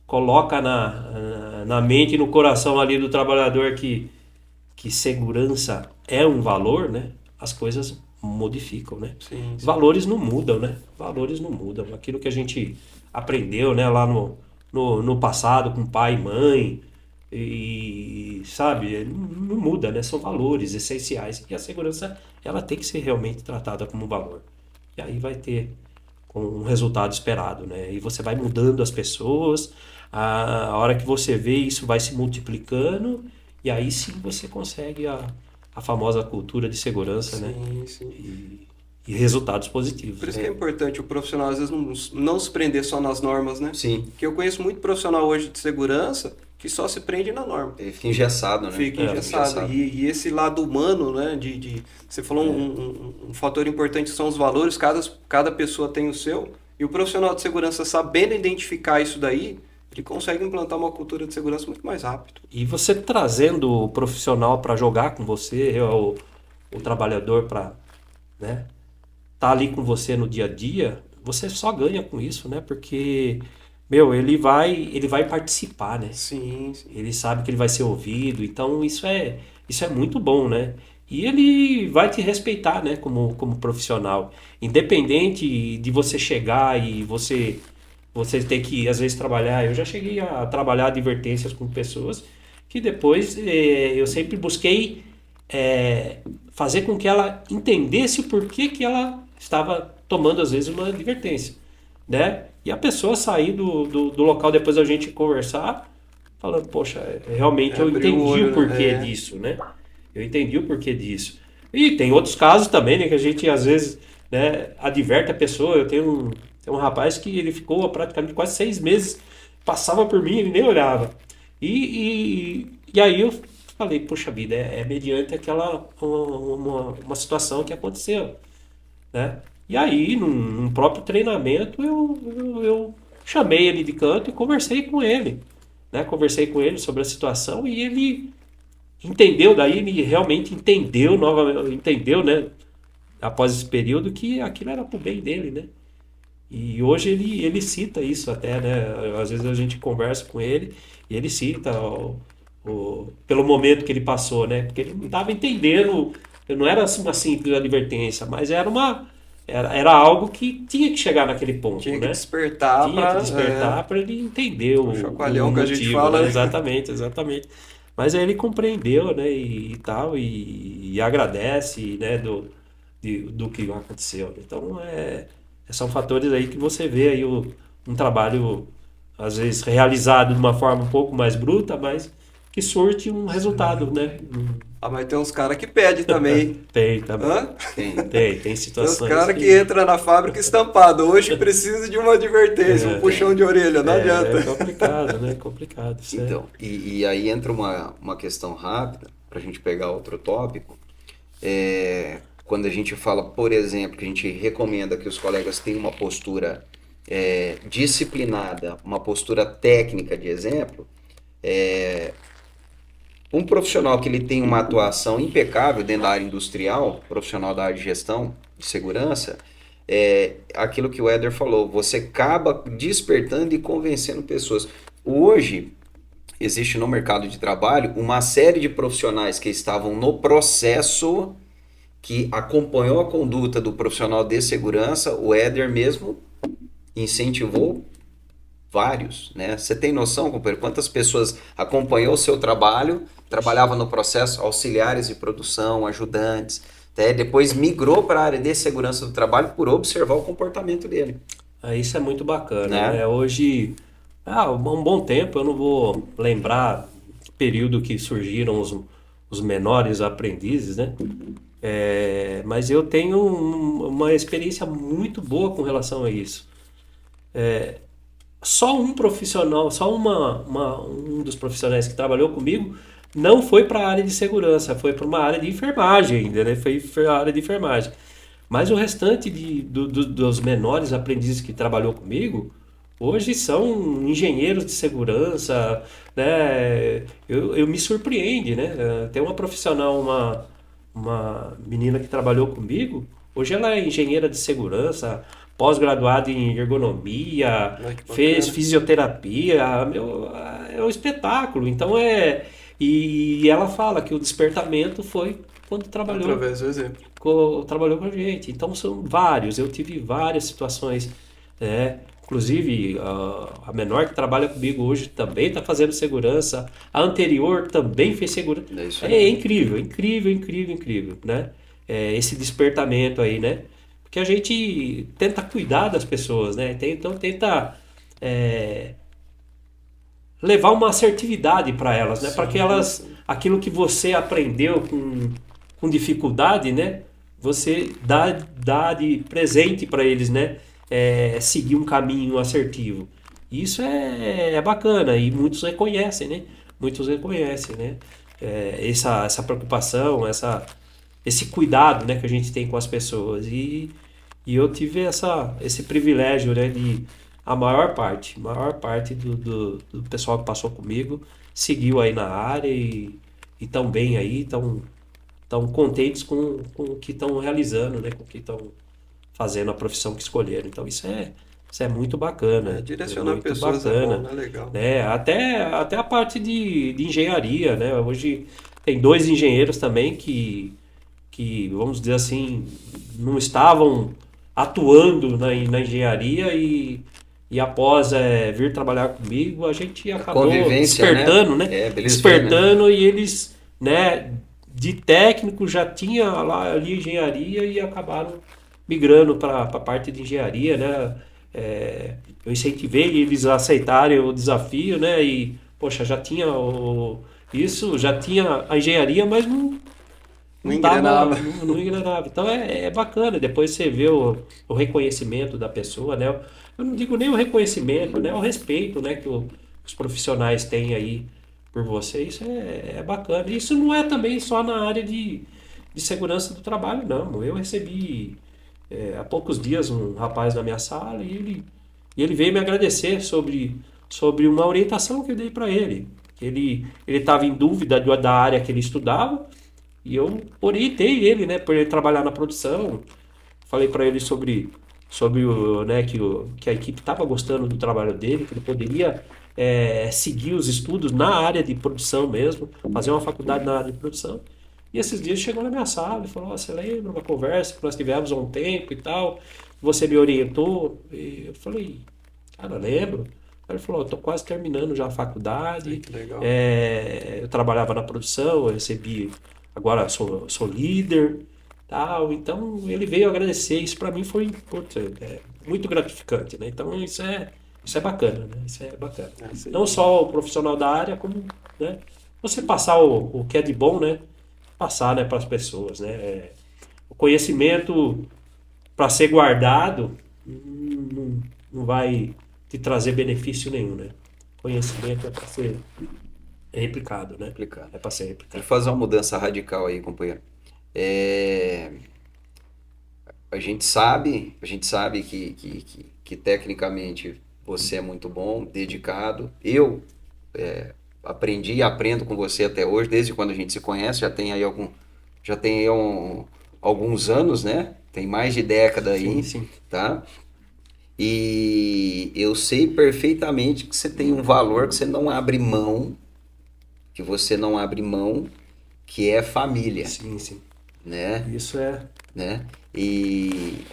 coloca na mente e no coração ali do trabalhador que segurança é um valor, né? As coisas modificam, né? Sim, sim. Valores não mudam, né? Valores não mudam. Aquilo que a gente aprendeu, né? Lá no passado com pai e mãe e sabe? Não muda, né? São valores essenciais e a segurança ela tem que ser realmente tratada como um valor. E aí vai ter com um resultado esperado, né? E você vai mudando as pessoas, a hora que você vê isso vai se multiplicando e aí sim você consegue a famosa cultura de segurança, né? Sim, sim. E resultados positivos. Por isso que é importante o profissional, às vezes, não se prender só nas normas, né? Sim. Porque eu conheço muito profissional hoje de segurança que só se prende na norma. Ele fica engessado, né? Fica engessado. E esse lado humano, né? Você falou um fator importante que são os valores, cada pessoa tem o seu. E o profissional de segurança, sabendo identificar isso daí, ele consegue implantar uma cultura de segurança muito mais rápido. E você trazendo o profissional para jogar com você, o trabalhador para, né, tá ali com você no dia a dia, você só ganha com isso, né? Porque, ele vai participar, né? Sim, sim. Ele sabe que ele vai ser ouvido, então isso é muito bom, né? E ele vai te respeitar, né, como profissional. Independente de você chegar e você ter que, às vezes, trabalhar. Eu já cheguei a trabalhar advertências com pessoas que depois eu sempre busquei fazer com que ela entendesse o porquê que ela estava tomando, às vezes, uma advertência, né? E a pessoa sair do local depois da gente conversar, falando, poxa, realmente eu entendi o porquê disso, né? Eu entendi o porquê disso. E tem outros casos também, né, que a gente, às vezes, né, adverte a pessoa. Eu tenho um rapaz que ele ficou praticamente quase 6 meses, passava por mim, ele nem olhava. E aí eu falei, poxa vida, mediante aquela uma situação que aconteceu, né? E aí, num próprio treinamento, eu chamei ele de canto e conversei com ele, né? Conversei com ele sobre a situação e ele entendeu, daí ele realmente entendeu, né? Após esse período, que aquilo era pro bem dele, né? E hoje ele cita isso até, né? Às vezes a gente conversa com ele e ele cita pelo momento que ele passou, né? Porque ele não estava entendendo, não era uma simples advertência, mas era algo que tinha que chegar naquele ponto, Tinha né? que despertar para ele entender o chacoalhão o que a motivo, gente fala, né? né? Exatamente. Mas aí ele compreendeu, né? E tal, e agradece, né? Do que aconteceu. Então, são fatores aí que você vê aí um trabalho, às vezes, realizado de uma forma um pouco mais bruta, mas que surte um resultado, né? Mas tem uns caras que pedem também. Tem também. Hã? Tem Tem situações uns caras que entram na fábrica estampado. Hoje precisa de uma advertência, um puxão de orelha, não adianta. É complicado, né? Complicado. Então, e aí entra uma questão rápida, para a gente pegar outro tópico. Quando a gente fala, por exemplo, que a gente recomenda que os colegas tenham uma postura disciplinada, uma postura técnica de exemplo, Um profissional que ele tem uma atuação impecável dentro da área industrial, profissional da área de gestão de segurança, é aquilo que o Éder falou, você acaba despertando e convencendo pessoas. Hoje, existe no mercado de trabalho uma série de profissionais que estavam no processo, que acompanhou a conduta do profissional de segurança, o Éder mesmo incentivou vários, né? Você tem noção, companheiro, quantas pessoas acompanhou o seu trabalho, trabalhava no processo, auxiliares de produção, ajudantes, até depois migrou para a área de segurança do trabalho por observar o comportamento dele. Isso é muito bacana, Né? né? Hoje, um bom tempo, eu não vou lembrar que período que surgiram os menores aprendizes, né? Mas eu tenho uma experiência muito boa com relação a isso. Só um profissional, só um dos profissionais que trabalhou comigo não foi para a área de segurança, foi para uma área de enfermagem ainda, né? Foi a área de enfermagem. Mas o restante dos menores aprendizes que trabalhou comigo, hoje são engenheiros de segurança, né? Eu me surpreende, né? Tem uma profissional, uma menina que trabalhou comigo, hoje ela é engenheira de segurança, pós-graduada em ergonomia, Ai, que fez bacana. fisioterapia, é um espetáculo. Então e ela fala que o despertamento foi quando Através do exemplo. trabalhou com a gente. Então são vários, eu tive várias situações, né? Inclusive, a menor que trabalha comigo hoje também está fazendo segurança, a anterior também fez segurança. É isso aí. É incrível, incrível, incrível, incrível, né? Esse despertamento aí, né? Porque a gente tenta cuidar das pessoas, né? Então tenta levar uma assertividade para elas, né? Para que elas, aquilo que você aprendeu com dificuldade, né? Você dá de presente para eles, né? Seguir um caminho assertivo. Isso é bacana e muitos reconhecem, né? Muitos reconhecem, né? Essa preocupação, esse cuidado, né, que a gente tem com as pessoas. E eu tive esse privilégio, né, de a maior parte do pessoal que passou comigo seguiu aí na área e estão bem aí, estão contentes com o que estão realizando, né, com o que estão fazendo a profissão que escolheram. Então isso é muito bacana, Direcionar muito pessoas é bacana, bom, né? Legal. né? Até a parte de engenharia, né? Hoje tem dois engenheiros também que, vamos dizer assim, não estavam atuando na engenharia e após vir trabalhar comigo, a gente acabou Convivência, despertando, né? né? Eles veem, né? Despertando e eles, né, de técnico já tinha lá ali engenharia e acabaram migrando para a parte de engenharia, né? Eu incentivei eles a aceitarem o desafio, né? E, poxa, já tinha isso, já tinha a engenharia, mas Não tava, engrenava. não engrenava. Então é bacana, depois você vê o reconhecimento da pessoa, né? Eu não digo nem o reconhecimento, né? O respeito, né? Que os profissionais têm aí por você, isso é bacana. Isso não é também só na área de segurança do trabalho, não. Eu recebi há poucos dias um rapaz na minha sala e ele veio me agradecer sobre uma orientação que eu dei para ele. Que ele estava em dúvida da área que ele estudava e eu orientei ele, né, por ele trabalhar na produção. Falei para ele sobre né, que a equipe estava gostando do trabalho dele, que ele poderia seguir os estudos na área de produção mesmo, fazer uma faculdade na área de produção. E esses dias chegou na minha sala e falou: "Você lembra uma conversa que nós tivemos há um tempo e tal? Você me orientou?" E eu falei: "Cara, lembro." Aí ele falou: "Eu tô quase terminando já a faculdade, Que legal. eu trabalhava na produção, eu recebi, agora sou líder, tal." Então ele veio agradecer, isso para mim foi muito gratificante, né? Então isso é bacana, né? Isso é bacana. Sim. Não só o profissional da área, como, né, você passar o que é de bom, né? Passar, né, para as pessoas, né? O conhecimento para ser guardado não vai te trazer benefício nenhum, né? Conhecimento é para ser replicado, né? Complicado. É para ser Tem que replicado. fazer uma mudança radical aí, companheiro. A gente sabe que tecnicamente você é muito bom, dedicado. Eu aprendi e aprendo com você até hoje, desde quando a gente se conhece, já tem aí alguns anos, né? Tem mais de década aí, Sim. tá? E eu sei perfeitamente que você tem um valor que você não abre mão, que é família, Sim. né? Isso é... Né? E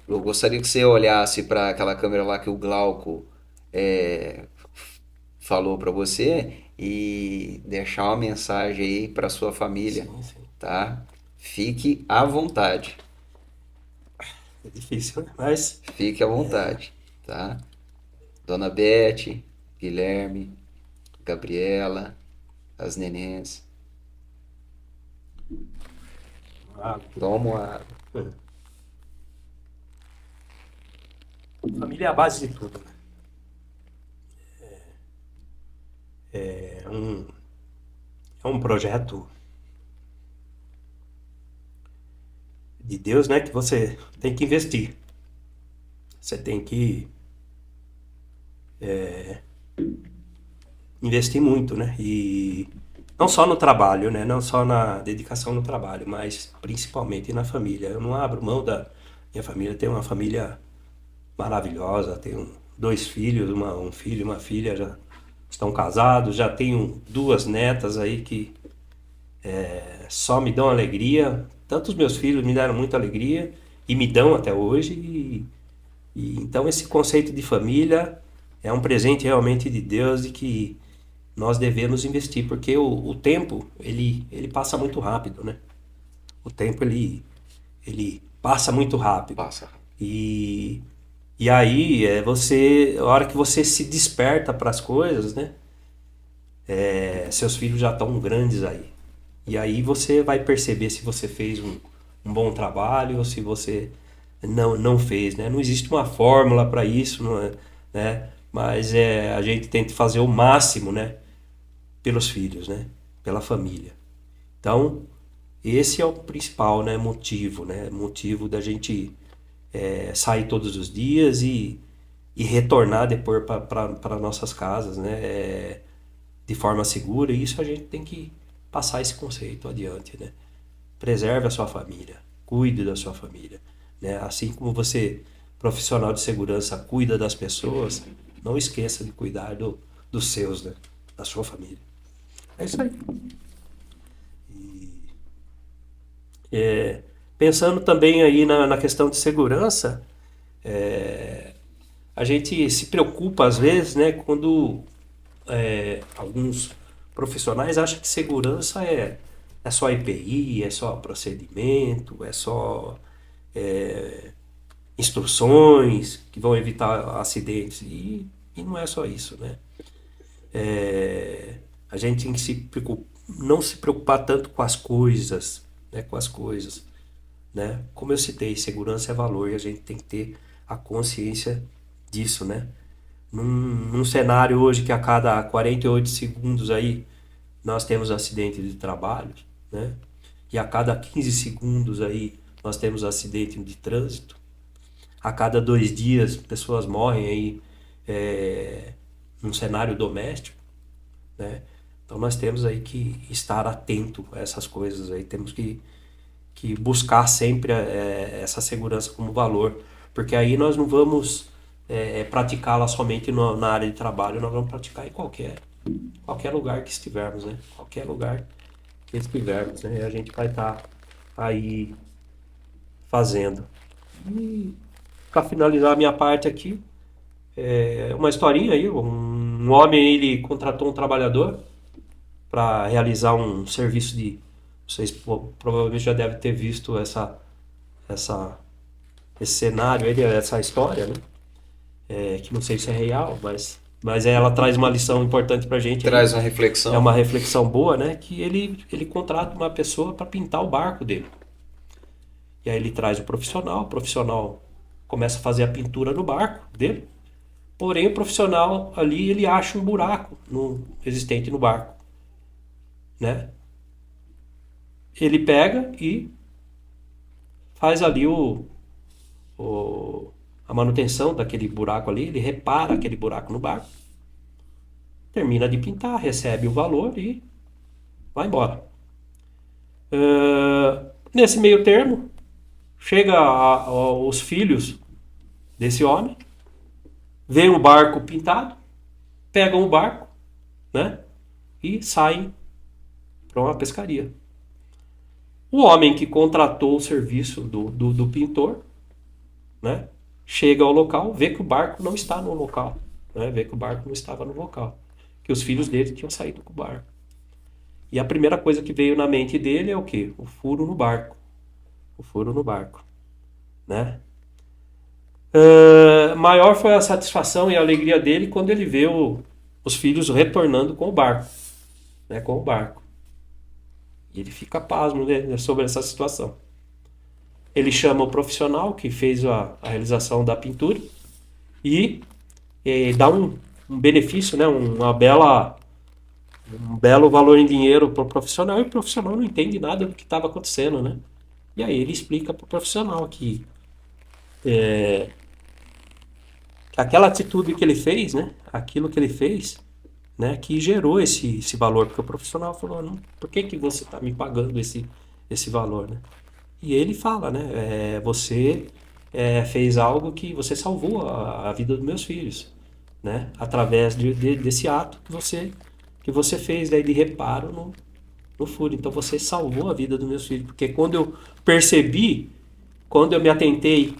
eu gostaria que você olhasse para aquela câmera lá que o Glauco falou para você e deixar uma mensagem aí para sua família, Sim. tá? Fique à vontade, É difícil, né? Mas fique à vontade, tá? Dona Beth, Guilherme, Gabriela, as nenens, toma uma água. família é a base de tudo, né? É um projeto de Deus, né? Que você tem que investir. Você tem que investir muito, né? E não só no trabalho, né? Não só na dedicação no trabalho, mas principalmente na família. Eu não abro mão da minha família. Tenho uma família maravilhosa. Tenho 2 filhos, um filho e uma filha, já estão casados. Já tenho 2 netas aí que só me dão alegria. Tanto os meus filhos me deram muita alegria e me dão até hoje. Então esse conceito de família é um presente realmente de Deus e que nós devemos investir, porque o tempo ele passa muito rápido, né? O tempo ele passa muito rápido. Passa. E, e aí a hora que você se desperta para as coisas, né? Seus filhos já estão grandes aí. E aí você vai perceber se você fez um bom trabalho ou se você não fez, né? Não existe uma fórmula para isso, não é, né? Mas a gente tenta fazer o máximo, né? Pelos filhos, né? Pela família. Então, esse é o principal, né? Motivo, né? Motivo da gente sair todos os dias e retornar depois para nossas casas, né? De forma segura. E isso a gente tem que passar esse conceito adiante, né? Preserve a sua família, cuide da sua família, né? Assim como você, profissional de segurança, cuida das pessoas, não esqueça de cuidar dos seus, né? Da sua família. É isso aí. Pensando também aí na questão de segurança, a gente se preocupa às vezes, né, quando alguns profissionais acham que segurança é só EPI, é só procedimento, é só instruções que vão evitar acidentes. E não é só isso, né? A gente tem que não se preocupar tanto com as coisas, né? Com as coisas, né? Como eu citei, segurança é valor e a gente tem que ter a consciência disso, né? Num cenário hoje que a cada 48 segundos aí nós temos acidente de trabalho, né? E a cada 15 segundos aí nós temos acidente de trânsito. A cada 2 dias pessoas morrem aí num cenário doméstico, né? Então nós temos aí que estar atento a essas coisas aí, temos que buscar sempre essa segurança como valor, porque aí nós não vamos praticá-la somente na área de trabalho, nós vamos praticar em qualquer lugar que estivermos, né? Qualquer lugar que estivermos, né? E a gente vai estar aí fazendo. E para finalizar a minha parte aqui, uma historinha aí, um homem ele contratou um trabalhador para realizar um serviço vocês provavelmente já devem ter visto esse cenário, essa história, né? Que não sei se é real, mas ela traz uma lição importante pra gente. Traz uma reflexão. É uma reflexão boa, né? Que ele contrata uma pessoa para pintar o barco dele. E aí ele traz o profissional começa a fazer a pintura no barco dele. Porém, o profissional ali, ele acha um buraco existente no barco, né? Ele pega e faz ali a manutenção daquele buraco ali, ele repara aquele buraco no barco. termina de pintar, recebe o valor e vai embora. Nesse meio termo, chega os filhos desse homem, vê o barco pintado, pegam o barco, né, e saem para uma pescaria. O homem que contratou o serviço do pintor, né, chega ao local, vê que o barco não está no local, né, vê que o barco não estava no local, que os filhos dele tinham saído com o barco. E a primeira coisa que veio na mente dele é o quê? O furo no barco. O furo no barco, né? Maior foi a satisfação e a alegria dele quando ele vê os filhos retornando com o barco, né, com o barco. E ele fica pasmo, né, sobre essa situação. Ele chama o profissional que fez a realização da pintura e dá um benefício, né, um belo valor em dinheiro para o profissional, e o profissional não entende nada do que estava acontecendo, né? E aí ele explica para o profissional que aquela atitude que ele fez, né, aquilo que ele fez, né, que gerou esse valor, porque o profissional falou, não, por que você está me pagando esse valor, né? E ele fala, né, você fez algo que você salvou a vida dos meus filhos, né, através desse ato que você fez daí de reparo no furo. Então você salvou a vida dos meus filhos, porque quando eu percebi, quando eu me atentei,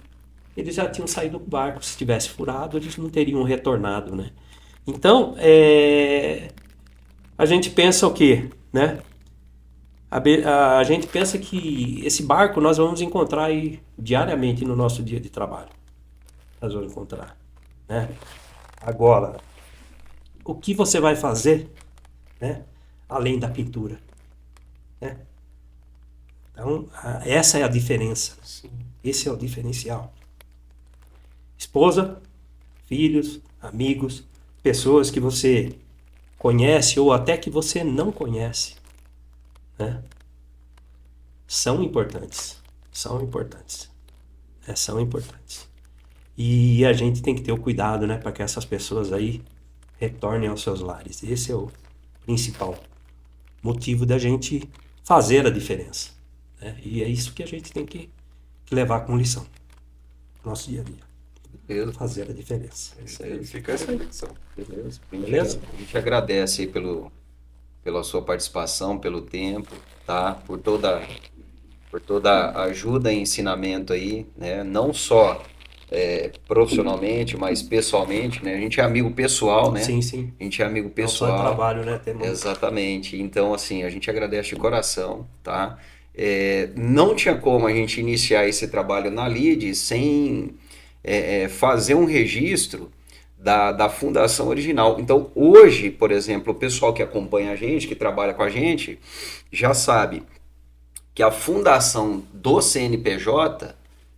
eles já tinham saído do barco. Se tivesse furado, eles não teriam retornado, né? Então, a gente pensa o quê, né? A gente pensa que esse barco nós vamos encontrar aí diariamente no nosso dia de trabalho. Nós vamos encontrar, né? Agora, o que você vai fazer, né, além da pintura, né? Então, essa é a diferença. Esse é o diferencial. Esposa, filhos, amigos, pessoas que você conhece ou até que você não conhece, né? São importantes. São importantes. São importantes. E a gente tem que ter o cuidado, né, para que essas pessoas aí retornem aos seus lares. Esse é o principal motivo da gente fazer a diferença, né? E é isso que a gente tem que levar como lição no nosso dia a dia. Beleza. Fazer a diferença. Isso aí, fica essa lição. Beleza? A gente agradece aí pela sua participação, pelo tempo, tá? Por toda a ajuda e ensinamento aí, né? Não só profissionalmente, mas pessoalmente, né? A gente é amigo pessoal, né? Sim, sim. A gente é amigo Não só pessoal. de trabalho, né? Temos... Exatamente. Então, assim, a gente agradece de coração, tá? Não tinha como a gente iniciar esse trabalho na LIDE sem fazer um registro da fundação original. Então, hoje, por exemplo, o pessoal que acompanha a gente, que trabalha com a gente, já sabe que a fundação do CNPJ,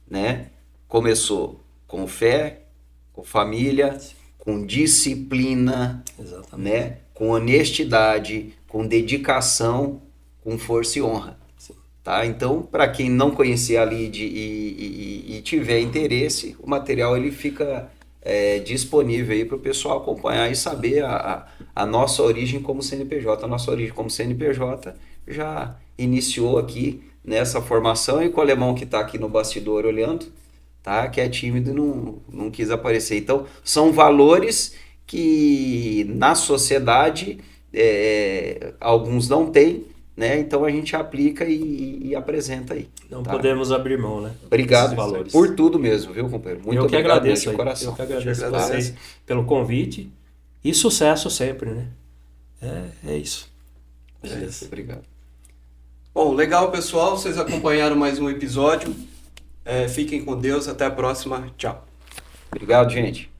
né, começou com fé, com família, com disciplina, Exatamente. né, com honestidade, com dedicação, com força e honra. Sim. Tá? Então, para quem não conhecer a LIDE e tiver interesse, o material ele fica disponível aí para o pessoal acompanhar e saber a nossa origem como CNPJ. A nossa origem como CNPJ já iniciou aqui nessa formação, e com o alemão que está aqui no bastidor olhando, tá? Que é tímido e não quis aparecer. Então, são valores que na sociedade alguns não têm, né? Então a gente aplica e apresenta aí. Não tá? podemos abrir mão, né? Obrigado Desses valores. por tudo mesmo, viu, companheiro? Muito Eu que obrigado agradeço de aí. coração. Eu que agradeço Te vocês pelo convite e sucesso sempre, né? É isso. Beleza, obrigado. Bom, legal, pessoal. Vocês acompanharam mais um episódio. Fiquem com Deus. Até a próxima. Tchau. Obrigado, gente.